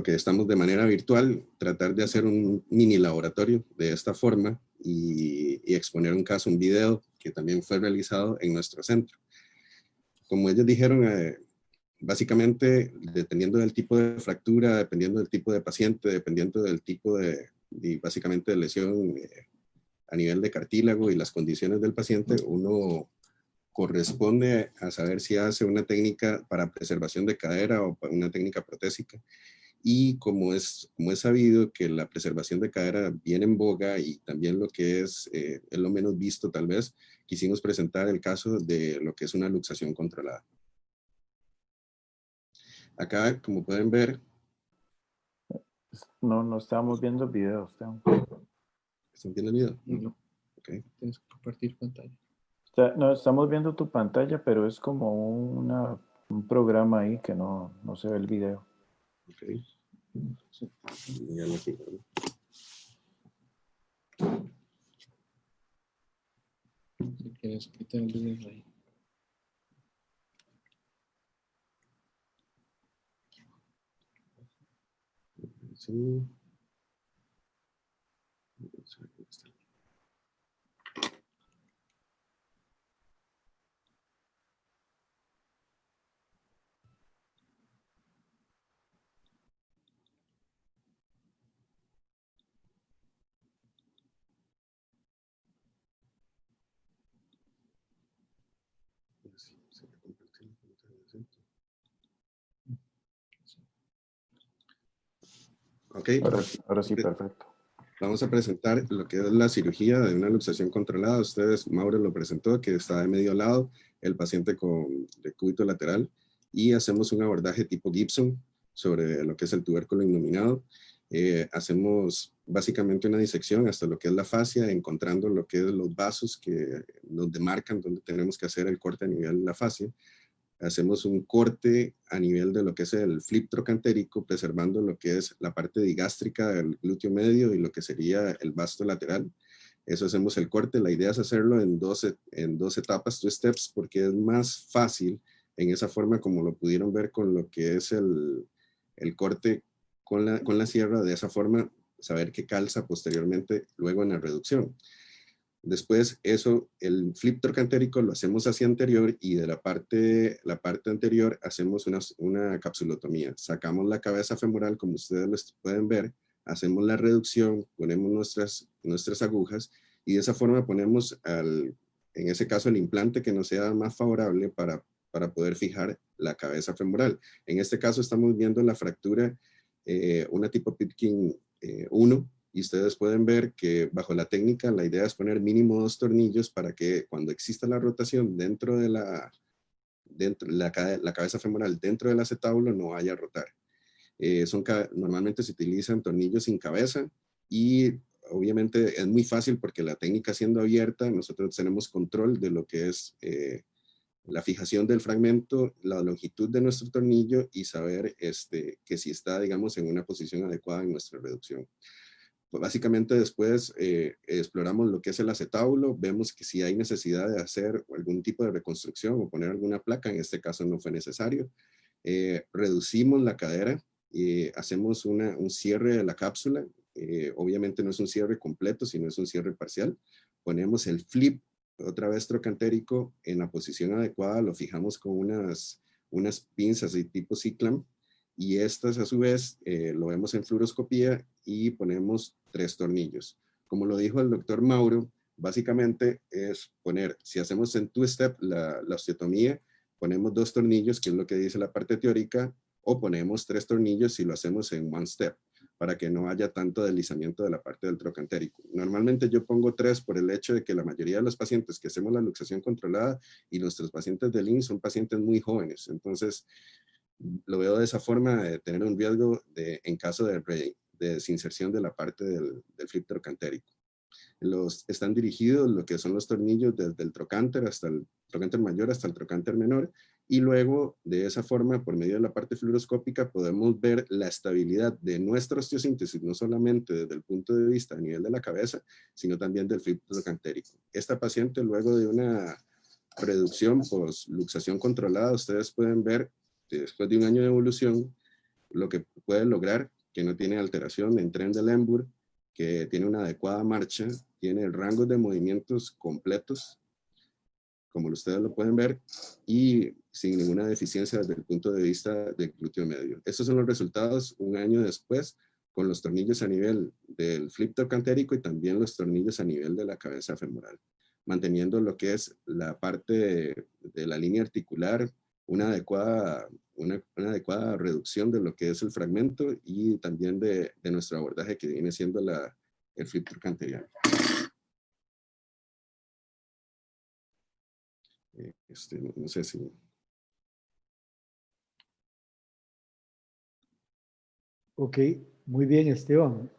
que estamos de manera virtual, tratar de hacer un mini laboratorio de esta forma y exponer un caso, un video que también fue realizado en nuestro centro. Como ellos dijeron, básicamente, dependiendo del tipo de fractura, dependiendo del tipo de paciente, dependiendo del tipo básicamente de lesión a nivel de cartílago y las condiciones del paciente, uno corresponde a saber si hace una técnica para preservación de cadera o una técnica protésica. Y como es sabido que la preservación de cadera viene en boga y también lo que es lo menos visto tal vez, quisimos presentar el caso de lo que es una luxación controlada. Acá, como pueden ver. No estamos viendo el video. ¿Están viendo el video? No. Ok. Tienes que compartir pantalla. No, estamos viendo tu pantalla, pero es como un programa ahí que no se ve el video. Ok. Sí. Aquí, ¿no? Si quieres quitar el video ahí. Sí. Ok. Ahora sí, perfecto. Vamos a presentar lo que es la cirugía de una luxación controlada. Ustedes, Mauro lo presentó, que está de medio lado, el paciente con decúbito lateral, y hacemos un abordaje tipo Gibson sobre lo que es el tubérculo innominado. Hacemos básicamente una disección hasta lo que es la fascia, encontrando lo que es los vasos que nos demarcan donde tenemos que hacer el corte a nivel de la fascia. Hacemos un corte a nivel de lo que es el flip trocantérico, preservando lo que es la parte digástrica del glúteo medio y lo que sería el vasto lateral. Eso hacemos el corte. La idea es hacerlo en dos etapas, 2 steps, porque es más fácil en esa forma como lo pudieron ver con lo que es el corte con la sierra. De esa forma, saber qué calza posteriormente luego en la reducción. Después el flip trocantérico lo hacemos hacia anterior y de la parte anterior hacemos una capsulotomía. Sacamos la cabeza femoral, como ustedes lo pueden ver, hacemos la reducción, ponemos nuestras agujas y de esa forma ponemos, en ese caso, el implante que nos sea más favorable para poder fijar la cabeza femoral. En este caso estamos viendo la fractura, una tipo Pitkin 1, y ustedes pueden ver que bajo la técnica la idea es poner mínimo 2 tornillos para que cuando exista la rotación dentro de la cabeza femoral dentro del acetábulo no vaya a rotar. Normalmente se utilizan tornillos sin cabeza y obviamente es muy fácil porque la técnica siendo abierta nosotros tenemos control de lo que es la fijación del fragmento, la longitud de nuestro tornillo y saber que si está, digamos, en una posición adecuada en nuestra reducción. Pues básicamente después exploramos lo que es el acetábulo, vemos que si hay necesidad de hacer algún tipo de reconstrucción o poner alguna placa, en este caso no fue necesario. Reducimos la cadera, hacemos un cierre de la cápsula, obviamente no es un cierre completo, sino es un cierre parcial. Ponemos el flip, otra vez trocantérico, en la posición adecuada, lo fijamos con unas pinzas de tipo C-clamp y estas a su vez lo vemos en fluoroscopía y ponemos 3 tornillos. Como lo dijo el doctor Mauro, básicamente es poner, si hacemos en two-step la osteotomía, ponemos 2 tornillos, que es lo que dice la parte teórica, o ponemos 3 tornillos si lo hacemos en one step, para que no haya tanto deslizamiento de la parte del trocantérico. Normalmente yo pongo 3 por el hecho de que la mayoría de los pacientes que hacemos la luxación controlada y nuestros pacientes de Lean son pacientes muy jóvenes. Entonces, lo veo de esa forma, de tener un riesgo en caso de desinserción de la parte del flip trocantérico. Están dirigidos lo que son los tornillos desde el trocánter hasta el trocánter mayor hasta el trocánter menor, y luego de esa forma, por medio de la parte fluoroscópica, podemos ver la estabilidad de nuestra osteosíntesis, no solamente desde el punto de vista a nivel de la cabeza, sino también del flip trocantérico. Esta paciente, luego de una reducción luxación controlada, ustedes pueden ver, después de un año de evolución, lo que puede lograr, que no tiene alteración en tren de Lemburg, que tiene una adecuada marcha, tiene rangos de movimientos completos, como ustedes lo pueden ver, y sin ninguna deficiencia desde el punto de vista del glúteo medio. Estos son los resultados un año después, con los tornillos a nivel del flip trocantérico y también los tornillos a nivel de la cabeza femoral, manteniendo lo que es la parte de la línea articular, una adecuada reducción de lo que es el fragmento y también de nuestro abordaje que viene siendo el flip trocanteriano. No sé si... Ok, muy bien, Esteban.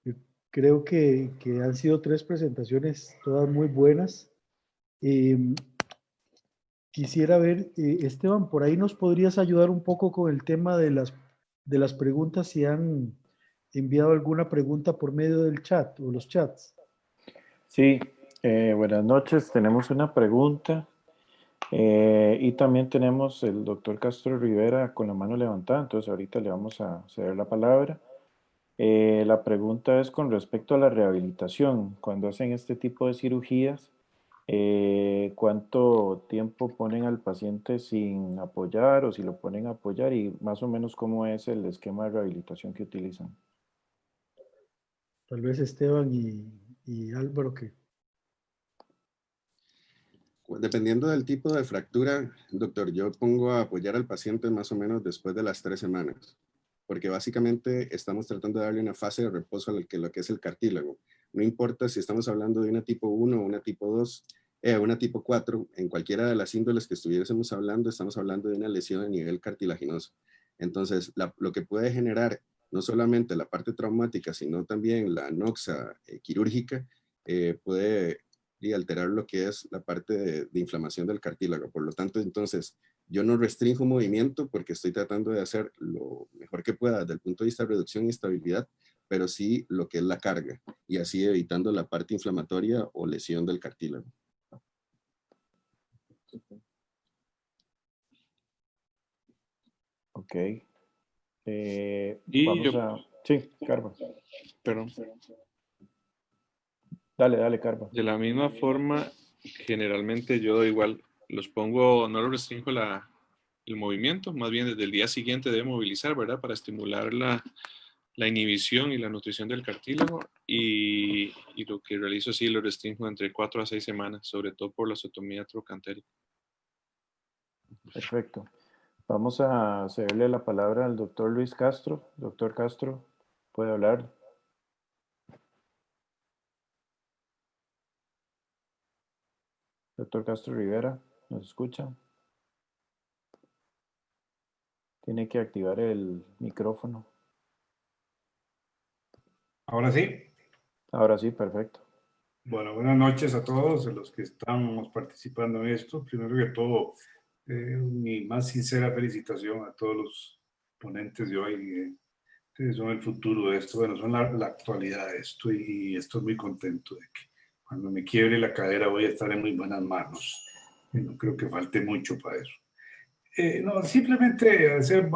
Yo creo que han sido 3 presentaciones, todas muy buenas. Quisiera ver, Esteban, por ahí nos podrías ayudar un poco con el tema de las preguntas, si han enviado alguna pregunta por medio del chat o los chats. Sí, buenas noches. Tenemos una pregunta y también tenemos el doctor Castro Rivera con la mano levantada, entonces ahorita le vamos a ceder la palabra. La pregunta es con respecto a la rehabilitación. Cuando hacen este tipo de cirugías, ¿cuánto tiempo ponen al paciente sin apoyar o si lo ponen a apoyar y más o menos cómo es el esquema de rehabilitación que utilizan? Tal vez Esteban y Álvaro que... Dependiendo del tipo de fractura, doctor, yo pongo a apoyar al paciente más o menos después de las 3 semanas, porque básicamente estamos tratando de darle una fase de reposo a lo que es el cartílago. No importa si estamos hablando de una tipo 1 o una tipo 2, una tipo 4, en cualquiera de las índoles que estuviésemos hablando, estamos hablando de una lesión a nivel cartilaginoso. Entonces, lo que puede generar no solamente la parte traumática, sino también la anoxa quirúrgica, puede y alterar lo que es la parte de inflamación del cartílago. Por lo tanto, entonces, yo no restringo movimiento porque estoy tratando de hacer lo mejor que pueda desde el punto de vista de reducción y estabilidad, pero sí lo que es la carga, y así evitando la parte inflamatoria o lesión del cartílago. Ok. Sí, Carva. perdón. Dale, Carva. De la misma forma, generalmente yo igual los pongo, no los restringo el movimiento, más bien desde el día siguiente de movilizar, ¿verdad? Para estimular la inhibición y la nutrición del cartílago, y lo que realizo sí lo restringo entre 4 a 6 semanas, sobre todo por la osteotomía trocantérica. Perfecto. Vamos a cederle la palabra al doctor Luis Castro. Doctor Castro, ¿puede hablar? Doctor Castro Rivera, ¿nos escucha? Tiene que activar el micrófono. ¿Ahora sí? Ahora sí, perfecto. Bueno, buenas noches a todos los que estamos participando en esto. Primero que todo, mi más sincera felicitación a todos los ponentes de hoy. Ustedes son el futuro de esto, bueno, son la actualidad de esto, y estoy muy contento de que cuando me quiebre la cadera voy a estar en muy buenas manos. Y no creo que falte mucho para eso. No, simplemente hacer un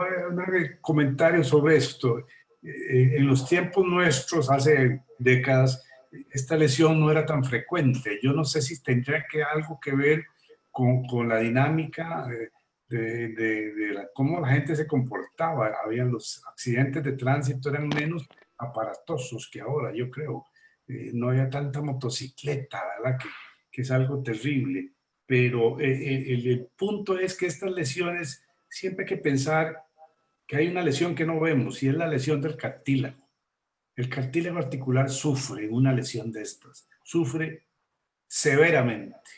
comentario sobre esto. En los tiempos nuestros, hace décadas, esta lesión no era tan frecuente. Yo no sé si tendría algo que ver con la dinámica cómo la gente se comportaba. Habían los accidentes de tránsito, eran menos aparatosos que ahora, yo creo. No había tanta motocicleta, ¿verdad? Que es algo terrible. Pero el punto es que estas lesiones, siempre hay que pensar que hay una lesión que no vemos y es la lesión del cartílago. El cartílago articular sufre una lesión de estas, sufre severamente.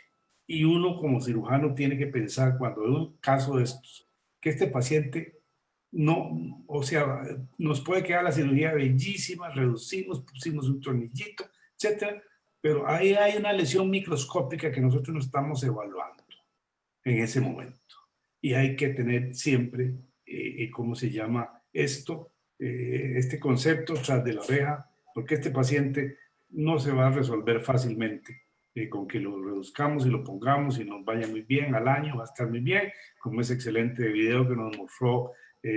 Y uno como cirujano tiene que pensar cuando hay un caso de estos, que este paciente no, o sea, nos puede quedar la cirugía bellísima, reducimos, pusimos un tornillito, etcétera, pero ahí hay una lesión microscópica que nosotros no estamos evaluando en ese momento. Y hay que tener siempre, ¿cómo se llama esto? Este concepto tras de la oreja, porque este paciente no se va a resolver fácilmente. Con que lo reduzcamos y lo pongamos y nos vaya muy bien al año, va a estar muy bien, como ese excelente video que nos mostró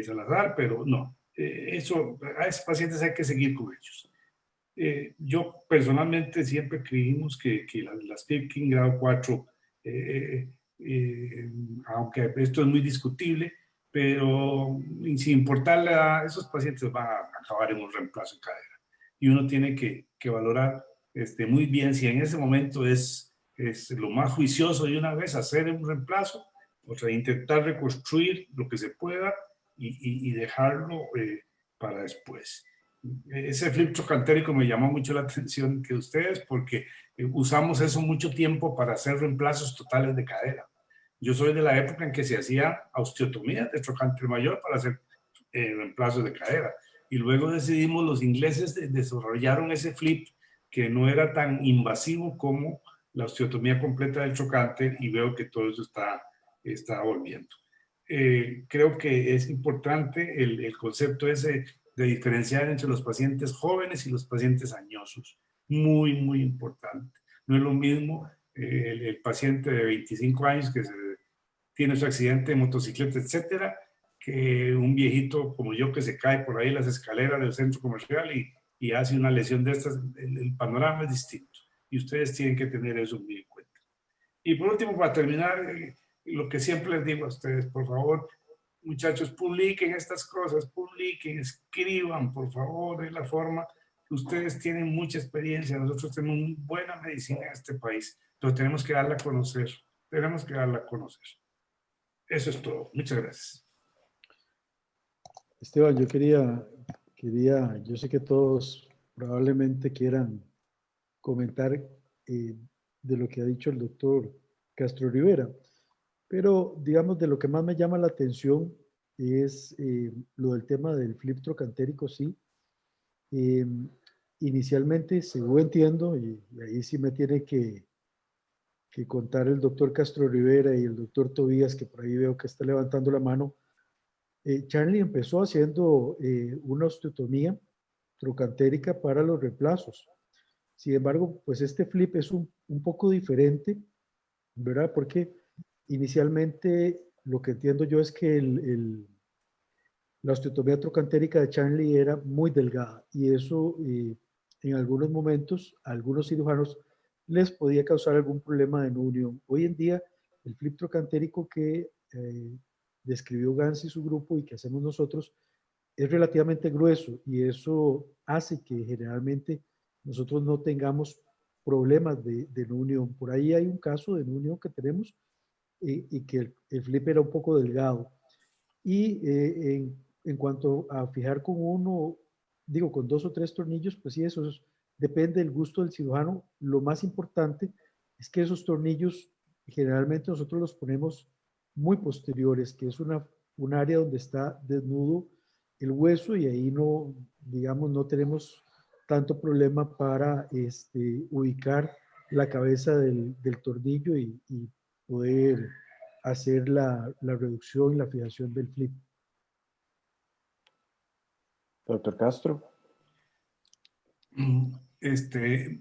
Salazar, pero no, eso, a esos pacientes hay que seguir con ellos. Yo personalmente siempre creímos que las PIPKIN grado 4, aunque esto es muy discutible, pero sin importarle a esos pacientes van a acabar en un reemplazo de cadera. Y uno tiene que valorar muy bien si en ese momento es lo más juicioso de una vez hacer un reemplazo, o sea, intentar reconstruir lo que se pueda y dejarlo para después. Ese flip trocantérico me llamó mucho la atención que ustedes, porque usamos eso mucho tiempo para hacer reemplazos totales de cadera. Yo soy de la época en que se hacía osteotomía de trocánter mayor para hacer reemplazos de cadera. Y luego decidimos, los ingleses desarrollaron ese flip que no era tan invasivo como la osteotomía completa del trocánter, y veo que todo eso está volviendo. Creo que es importante el concepto ese de diferenciar entre los pacientes jóvenes y los pacientes añosos. Muy, muy importante. No es lo mismo el paciente de 25 años que tiene su accidente de motocicleta, etcétera, que un viejito como yo que se cae por ahí las escaleras del centro comercial y hace una lesión de estas. El panorama es distinto y ustedes tienen que tener eso muy en cuenta. Y por último, para terminar, lo que siempre les digo a ustedes, por favor, muchachos, publiquen estas cosas, publiquen, escriban, por favor, de la forma que ustedes tienen mucha experiencia. Nosotros tenemos muy buena medicina en este país, pero tenemos que darla a conocer, tenemos que darla a conocer. Eso es todo. Muchas gracias. Esteban, yo yo sé que todos probablemente quieran comentar de lo que ha dicho el doctor Castro Rivera, pero digamos de lo que más me llama la atención es lo del tema del flip trocantérico, sí. Inicialmente, según entiendo, y ahí sí me tiene que contar el doctor Castro Rivera y el doctor Tobías, que por ahí veo que está levantando la mano, Charlie empezó haciendo una osteotomía trocantérica para los reemplazos. Sin embargo, pues este flip es un poco diferente, ¿verdad? Porque inicialmente lo que entiendo yo es que la osteotomía trocantérica de Charlie era muy delgada y eso en algunos momentos a algunos cirujanos les podía causar algún problema de no unión. Hoy en día el flip trocantérico que describió Gans y su grupo y que hacemos nosotros es relativamente grueso y eso hace que generalmente nosotros no tengamos problemas de no unión. Por ahí hay un caso de no unión que tenemos y que el flip era un poco delgado. Y en cuanto a fijar con uno, digo, con 2 o 3 tornillos, pues sí, eso depende del gusto del cirujano. Lo más importante es que esos tornillos generalmente nosotros los ponemos muy posteriores, que es un área donde está desnudo el hueso y ahí no, digamos, no tenemos tanto problema para ubicar la cabeza del tornillo y poder hacer la reducción y la fijación del flip. Doctor Castro.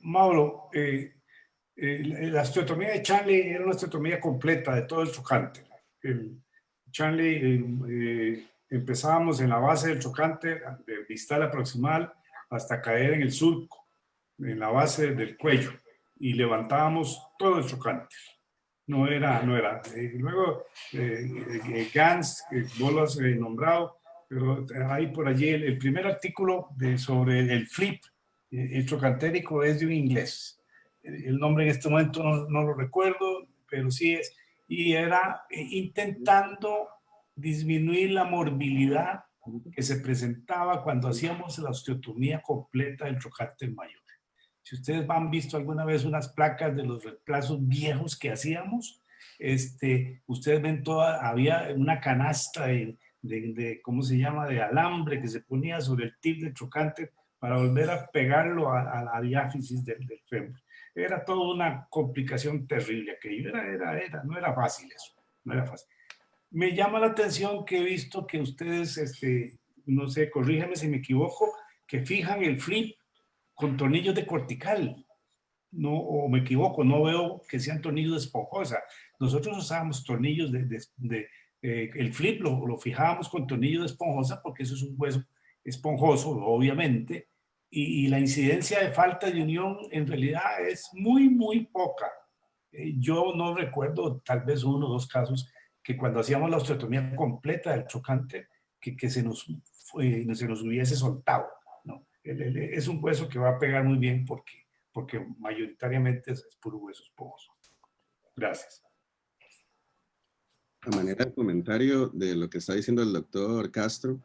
Mauro, la osteotomía de Charlie era una osteotomía completa de todo el trocánter. Charlie, empezábamos en la base del trocánter, del distal proximal, hasta caer en el surco, en la base del cuello, y levantábamos todo el trocánter. no era. Luego, Gans, vos lo has nombrado, pero hay por allí el primer artículo sobre el flip, el trocantérico, es de un inglés. El nombre en este momento no lo recuerdo, pero sí es. Y era intentando disminuir la morbilidad que se presentaba cuando hacíamos la osteotomía completa del trocánter mayor. Si ustedes han visto alguna vez unas placas de los reemplazos viejos que hacíamos, ustedes ven había una canasta ¿cómo se llama?, de alambre que se ponía sobre el tip del trocánter para volver a pegarlo a la diáfisis del fémur. Era toda una complicación terrible aquello, no era fácil eso, no era fácil. Me llama la atención que he visto que ustedes, no sé, corríjame si me equivoco, que fijan el flip con tornillos de cortical. No, o me equivoco, no veo que sean tornillos de esponjosa. Nosotros usábamos tornillos el flip lo fijábamos con tornillos de esponjosa porque eso es un hueso esponjoso, obviamente, y la incidencia de falta de unión en realidad es muy, muy poca. Yo no recuerdo, tal vez 1 o 2 casos, que cuando hacíamos la osteotomía completa del trocánter, que se nos hubiese soltado, ¿no? Es un hueso que va a pegar muy bien porque mayoritariamente es puro hueso esponjoso. Gracias. A manera de comentario de lo que está diciendo el doctor Castro,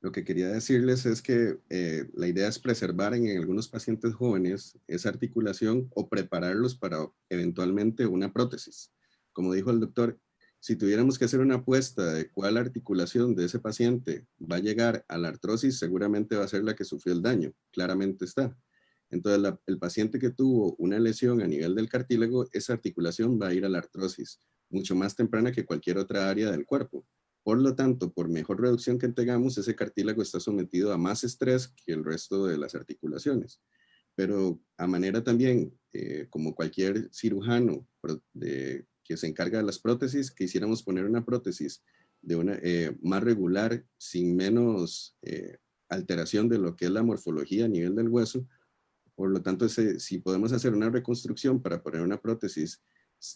lo que quería decirles es que la idea es preservar en algunos pacientes jóvenes esa articulación o prepararlos para eventualmente una prótesis. Como dijo el doctor, si tuviéramos que hacer una apuesta de cuál articulación de ese paciente va a llegar a la artrosis, seguramente va a ser la que sufrió el daño, claramente está. Entonces, el paciente que tuvo una lesión a nivel del cartílago, esa articulación va a ir a la artrosis, mucho más temprana que cualquier otra área del cuerpo. Por lo tanto, por mejor reducción que tengamos, ese cartílago está sometido a más estrés que el resto de las articulaciones. Pero a manera también, como cualquier cirujano que se encarga de las prótesis, quisiéramos poner una prótesis más regular, sin menos alteración de lo que es la morfología a nivel del hueso. Por lo tanto, si podemos hacer una reconstrucción para poner una prótesis,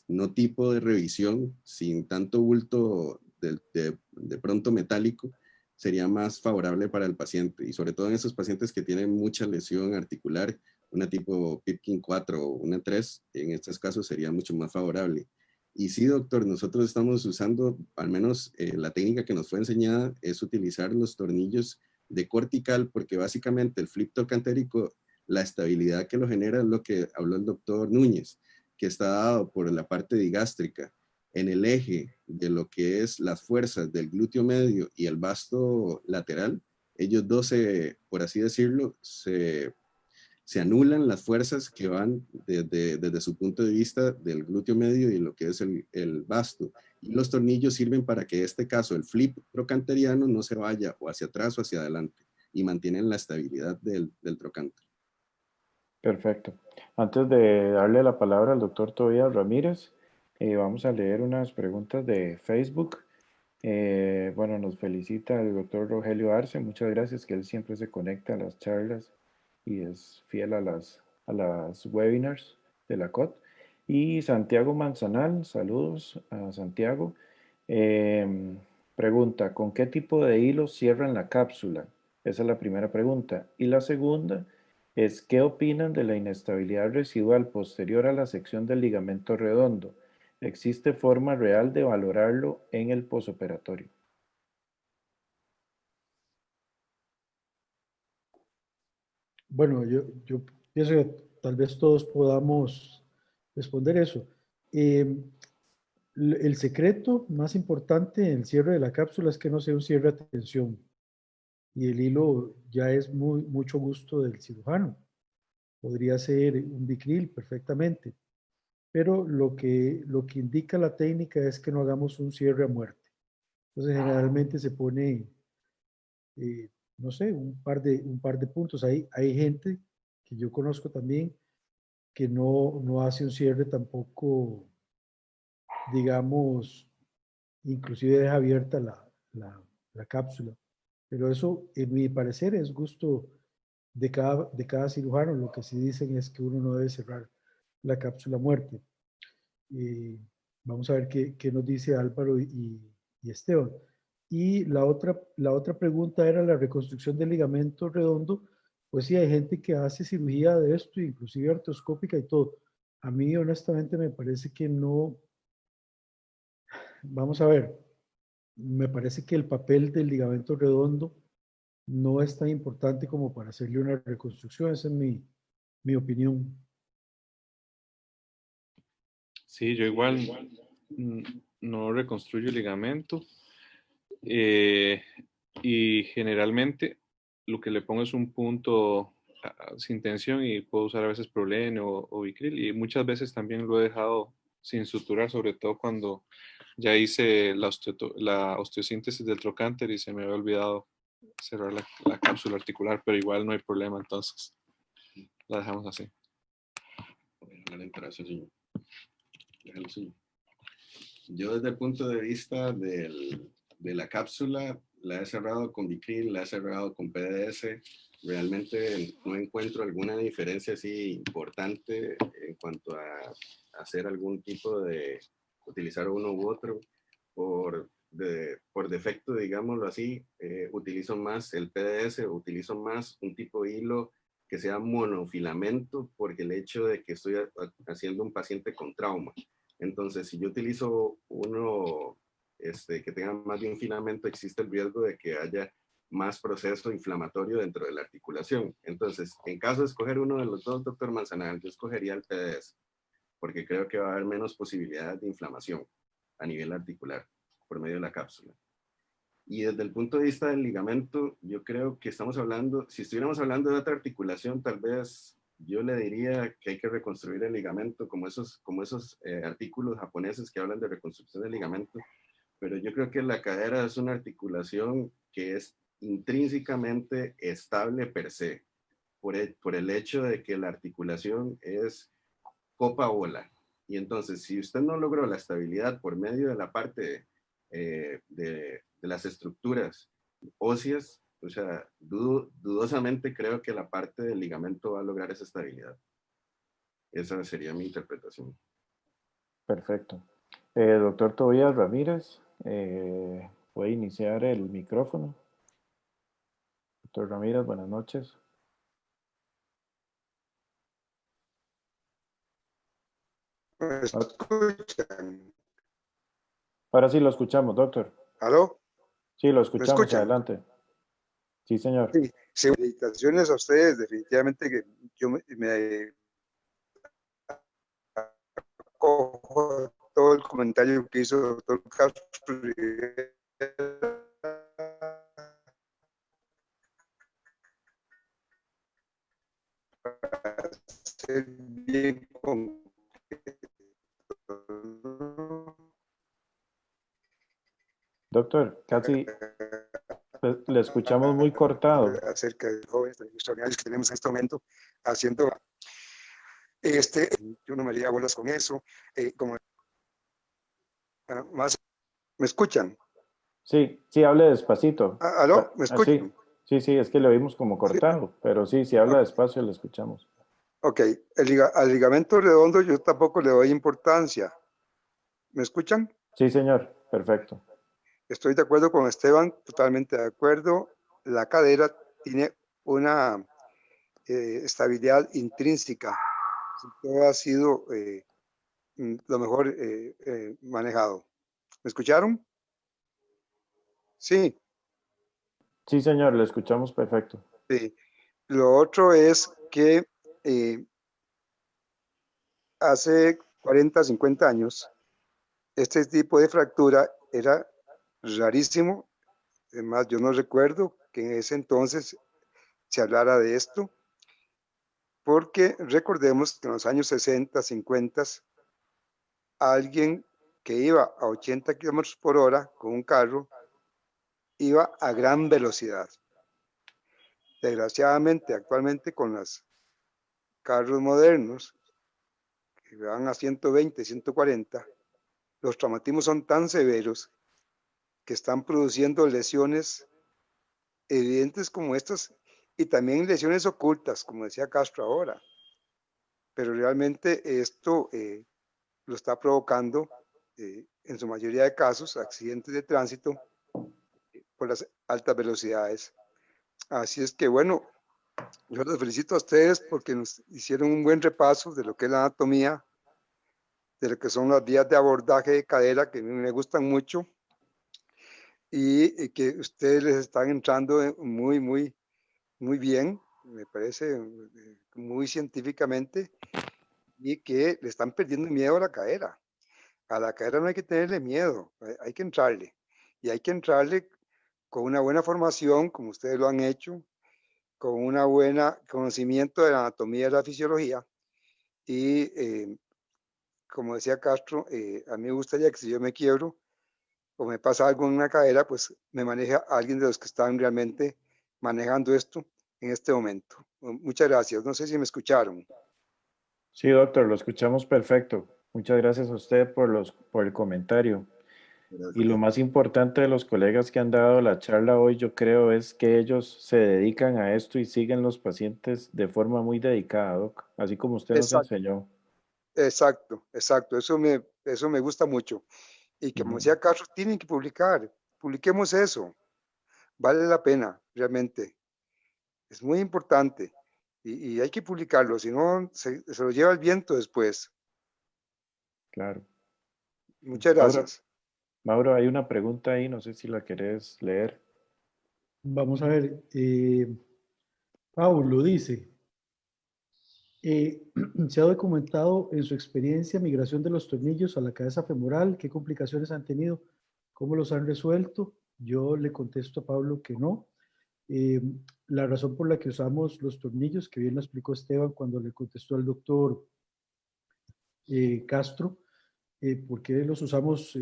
no tipo de revisión, sin tanto bulto de pronto metálico, sería más favorable para el paciente. Y sobre todo en esos pacientes que tienen mucha lesión articular, una tipo Pipkin 4 o una 3, en estos casos sería mucho más favorable. Y sí, doctor, nosotros estamos usando, al menos la técnica que nos fue enseñada, es utilizar los tornillos de cortical, porque básicamente el flip trocantérico, la estabilidad que lo genera es lo que habló el doctor Núñez, que está dado por la parte digástrica en el eje de lo que es las fuerzas del glúteo medio y el vasto lateral. Ellos dos, por así decirlo, se anulan las fuerzas que van desde su punto de vista del glúteo medio y lo que es el vasto. Y los tornillos sirven para que en este caso el flip trocanteriano no se vaya o hacia atrás o hacia adelante y mantienen la estabilidad del trocánter. Perfecto. Antes de darle la palabra al doctor Tobías Ramírez, vamos a leer unas preguntas de Facebook. Bueno, nos felicita el doctor Rogelio Arce. Muchas gracias, que él siempre se conecta a las charlas y es fiel a las webinars de la COT. Y Santiago Manzanal, saludos a Santiago. Pregunta, ¿con qué tipo de hilo cierran la cápsula? Esa es la primera pregunta. Y la segunda es, ¿qué opinan de la inestabilidad residual posterior a la sección del ligamento redondo? ¿Existe forma real de valorarlo en el posoperatorio? Bueno, yo pienso que tal vez todos podamos responder eso. El secreto más importante en el cierre de la cápsula es que no sea un cierre a tensión. Y el hilo ya es mucho gusto del cirujano. Podría ser un bicril perfectamente. Pero lo que indica la técnica es que no hagamos un cierre a muerte. Entonces generalmente se pone, no sé, un par de puntos. Hay gente que yo conozco también que no hace un cierre tampoco, digamos, inclusive deja abierta la cápsula. Pero eso, en mi parecer, es gusto de cada cirujano. Lo que sí dicen es que uno no debe cerrar la cápsula muerte. Vamos a ver qué nos dice Álvaro y Esteban. Y la otra pregunta era la reconstrucción del ligamento redondo. Pues sí, hay gente que hace cirugía de esto, inclusive artroscópica y todo. A mí honestamente me parece que no. Vamos a ver, me parece que el papel del ligamento redondo no es tan importante como para hacerle una reconstrucción. Esa es mi opinión. Sí, yo igual no reconstruyo el ligamento. Y generalmente lo que le pongo es un punto sin tensión y puedo usar a veces Prolene o Vicryl, y muchas veces también lo he dejado sin suturar, sobre todo cuando ya hice la osteosíntesis del trocánter y se me había olvidado cerrar la cápsula articular, pero igual no hay problema, entonces la dejamos así. Yo desde el punto de vista de la cápsula, la he cerrado con Vicryl, la he cerrado con PDS. Realmente no encuentro alguna diferencia así importante en cuanto a hacer algún tipo de utilizar uno u otro. Por defecto, digámoslo así, utilizo más el PDS, utilizo más un tipo de hilo que sea monofilamento, porque el hecho de que estoy haciendo un paciente con trauma. Entonces, si yo utilizo uno que tenga más de un filamento, existe el riesgo de que haya más proceso inflamatorio dentro de la articulación. Entonces, en caso de escoger uno de los dos, doctor Manzanares, yo escogería el PDS, porque creo que va a haber menos posibilidades de inflamación a nivel articular por medio de la cápsula. Y desde el punto de vista del ligamento, yo creo que estamos hablando, si estuviéramos hablando de otra articulación, tal vez yo le diría que hay que reconstruir el ligamento, como esos artículos japoneses que hablan de reconstrucción del ligamento. Pero yo creo que la cadera es una articulación que es intrínsecamente estable per se, por el hecho de que la articulación es copa-bola. Y entonces, si usted no logró la estabilidad por medio de la parte de las estructuras óseas, o sea, dudosamente creo que la parte del ligamento va a lograr esa estabilidad. Esa sería mi interpretación. Perfecto. Doctor Tobías Ramírez, puede iniciar el micrófono. Doctor Ramírez, buenas noches. ¿Me escuchan? Ahora sí lo escuchamos, doctor. ¿Aló? Sí, lo escuchamos. ¿Me escuchan? Adelante. Sí, señor. Sí, felicitaciones a ustedes. Definitivamente que yo me acojo todo el comentario que hizo el doctor Castro Rivera. Bien concreto. Doctor, casi le escuchamos muy cortado. Acerca de jóvenes extraordinarios que tenemos en este momento haciendo yo no me haría bolas con eso, como más. ¿Me escuchan? Sí, hable despacito. ¿Aló? ¿Me escuchan? Sí, es que le oímos como cortado, sí. Pero sí, si habla despacio le escuchamos. Ok, al ligamento redondo yo tampoco le doy importancia. ¿Me escuchan? Sí, señor, perfecto. Estoy de acuerdo con Esteban, totalmente de acuerdo. La cadera tiene una estabilidad intrínseca. Todo ha sido lo mejor manejado. ¿Me escucharon? Sí. Sí, señor, le escuchamos perfecto. Sí. Lo otro es que hace 40, 50 años, este tipo de fractura era rarísimo. Además, yo no recuerdo que en ese entonces se hablara de esto, porque recordemos que en los años 60, 50, alguien que iba a 80 kilómetros por hora con un carro iba a gran velocidad. Desgraciadamente, actualmente con los carros modernos que van a 120, 140, los traumatismos son tan severos que están produciendo lesiones evidentes como estas y también lesiones ocultas, como decía Castro ahora. pero realmente esto lo está provocando en su mayoría de casos accidentes de tránsito por las altas velocidades. Así es que bueno, yo los felicito a ustedes porque nos hicieron un buen repaso de lo que es la anatomía, de lo que son las vías de abordaje de cadera, que a mí me gustan mucho, y que ustedes les están entrando muy bien, me parece muy científicamente, y que le están perdiendo miedo a la cadera. A la cadera no hay que tenerle miedo, hay que entrarle. Y hay que entrarle con una buena formación, como ustedes lo han hecho, con una buena conocimiento de la anatomía y la fisiología. Y como decía Castro, a mí me gustaría que si yo me quiebro o me pasa algo en una cadera, pues me maneja alguien de los que están realmente manejando esto en este momento. Muchas gracias. No sé si me escucharon. Sí, doctor, lo escuchamos perfecto. Muchas gracias a usted por el comentario. Y lo más importante de los colegas que han dado la charla hoy, yo creo, es que ellos se dedican a esto y siguen los pacientes de forma muy dedicada, doc, así como usted nos Exacto, enseñó. exacto. Eso me gusta mucho. Y como decía Carlos, tienen que publicar. Publiquemos eso. Vale la pena, realmente. Es muy importante. Y hay que publicarlo, si no, se lo lleva el viento después. Claro. Muchas Mauro, gracias. Mauro, hay una pregunta ahí, no sé si la querés leer. Vamos a ver, Paulo dice, se ha documentado en su experiencia migración de los tornillos a la cabeza femoral, qué complicaciones han tenido, cómo los han resuelto. Yo le contesto a Pablo que no. Eh, la razón por la que usamos los tornillos, que bien lo explicó Esteban cuando le contestó al doctor Castro, ¿por qué los usamos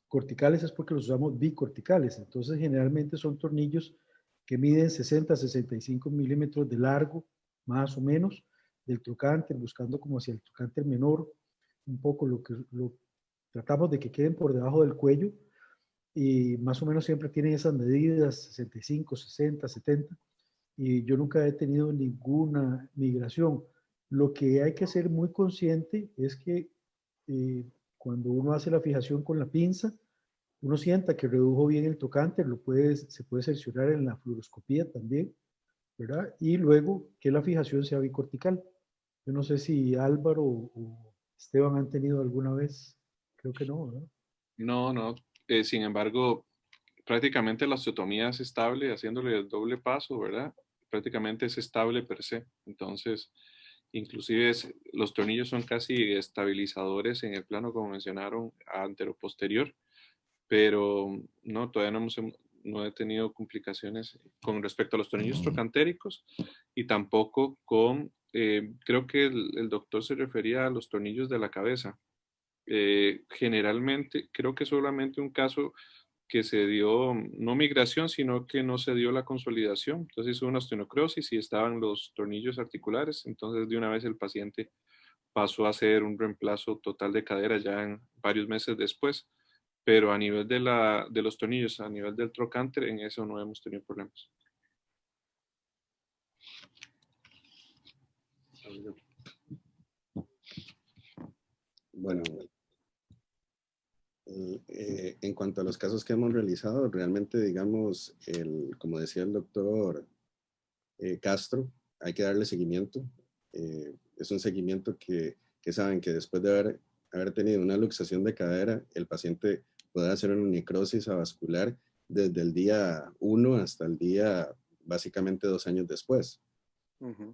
corticales? Es porque los usamos bicorticales. Entonces, generalmente son tornillos que miden 60 a 65 milímetros de largo, más o menos, del trocánter, buscando como hacia el trocánter menor, un poco lo tratamos de que queden por debajo del cuello, y más o menos siempre tienen esas medidas, 65, 60, 70, y yo nunca he tenido ninguna migración. Lo que hay que ser muy consciente es que cuando uno hace la fijación con la pinza, uno sienta que redujo bien el tocante, se puede cerciorar en la fluoroscopía también, ¿verdad? Y luego que la fijación sea bicortical. Yo no sé si Álvaro o Esteban han tenido alguna vez, creo que no, ¿verdad? No. Sin embargo, prácticamente la osteotomía es estable, haciéndole el doble paso, ¿verdad? Prácticamente es estable per se. Entonces, inclusive los tornillos son casi estabilizadores en el plano, como mencionaron, anteroposterior, pero no, todavía no he tenido complicaciones con respecto a los tornillos trocantéricos y tampoco creo que el doctor se refería a los tornillos de la cabeza. Generalmente, creo que solamente un caso que se dio, no migración, sino que no se dio la consolidación. Entonces hizo una osteonecrosis y estaban los tornillos articulares. Entonces de una vez el paciente pasó a hacer un reemplazo total de cadera ya en varios meses después. Pero a nivel de los tornillos, a nivel del trocánter, en eso no hemos tenido problemas. Bueno, en cuanto a los casos que hemos realizado, realmente, digamos, como decía el doctor Castro, hay que darle seguimiento. Es un seguimiento que saben que después de haber tenido una luxación de cadera, el paciente puede hacer una necrosis avascular desde el día 1 hasta el día básicamente 2 años después,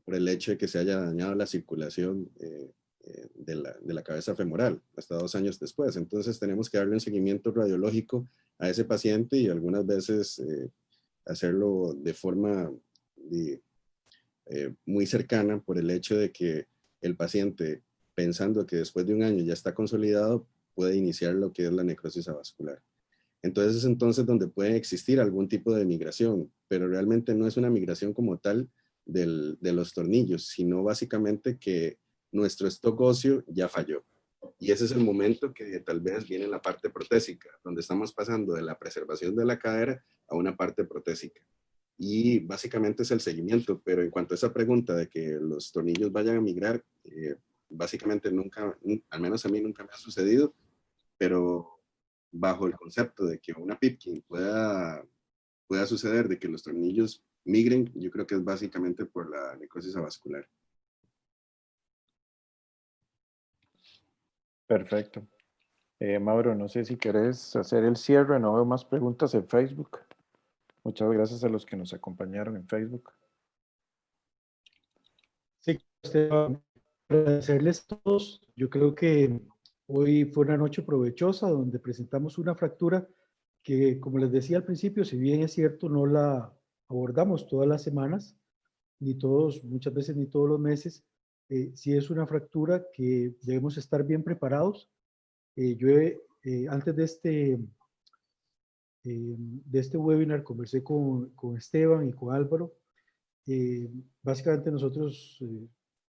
por el hecho de que se haya dañado la circulación de la cabeza femoral hasta 2 años después. Entonces tenemos que darle un seguimiento radiológico a ese paciente y algunas veces hacerlo de forma muy cercana por el hecho de que el paciente, pensando que después de 1 año ya está consolidado, puede iniciar lo que es la necrosis avascular. Entonces es entonces donde puede existir algún tipo de migración, pero realmente no es una migración como tal de los tornillos, sino básicamente que nuestro stock óseo ya falló. Y ese es el momento que tal vez viene la parte protésica, donde estamos pasando de la preservación de la cadera a una parte protésica. y básicamente es el seguimiento, pero en cuanto a esa pregunta de que los tornillos vayan a migrar, básicamente nunca, al menos a mí nunca me ha sucedido, pero bajo el concepto de que una Pipkin pueda suceder, de que los tornillos migren, yo creo que es básicamente por la necrosis avascular. Perfecto. Mauro, no sé si querés hacer el cierre, no veo más preguntas en Facebook. Muchas gracias a los que nos acompañaron en Facebook. Sí, agradecerles a todos. Yo creo que hoy fue una noche provechosa donde presentamos una fractura que, como les decía al principio, si bien es cierto, no la abordamos todas las semanas, ni todos, muchas veces ni todos los meses, sí es una fractura que debemos estar bien preparados. Antes de este webinar conversé con Esteban y con Álvaro. Básicamente nosotros,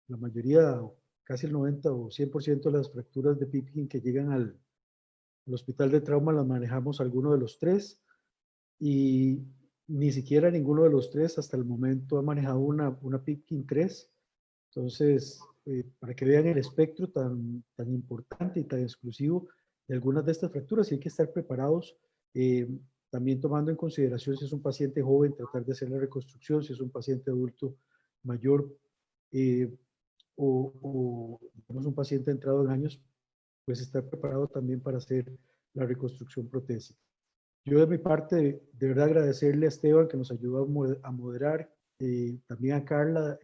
la mayoría, casi el 90 o 100% de las fracturas de Pipkin que llegan al hospital de trauma las manejamos alguno de los tres, y ni siquiera ninguno de los tres hasta el momento ha manejado una Pipkin 3. Entonces, para que vean el espectro tan importante y tan exclusivo de algunas de estas fracturas, y hay que estar preparados, también tomando en consideración si es un paciente joven, tratar de hacer la reconstrucción, si es un paciente adulto mayor, o digamos, un paciente entrado en años, pues estar preparado también para hacer la reconstrucción protésica. Yo de mi parte, de verdad agradecerle a Esteban que nos ayudó a moderar, también a Carla,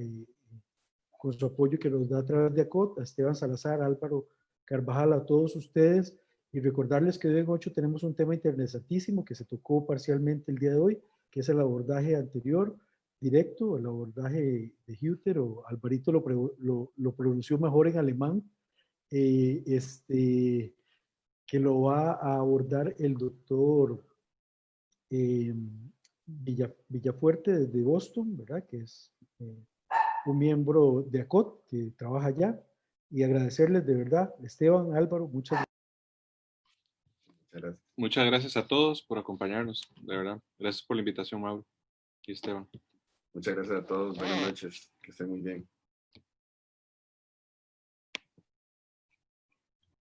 con su apoyo que nos da a través de ACOT, a Esteban Salazar, a Álvaro Carvajal, a todos ustedes, y recordarles que hoy en 8 tenemos un tema interesantísimo que se tocó parcialmente el día de hoy, que es el abordaje anterior, directo, el abordaje de Hutter, o Alvarito lo pronunció mejor en alemán, que lo va a abordar el doctor Villafuerte desde Boston, ¿verdad? Que es un miembro de ACOT que trabaja allá, y agradecerles de verdad, Esteban, Álvaro, muchas Gracias. Muchas gracias a todos por acompañarnos, de verdad. Gracias por la invitación, Mauro y Esteban. Muchas gracias a todos. Buenas noches. Que estén muy bien.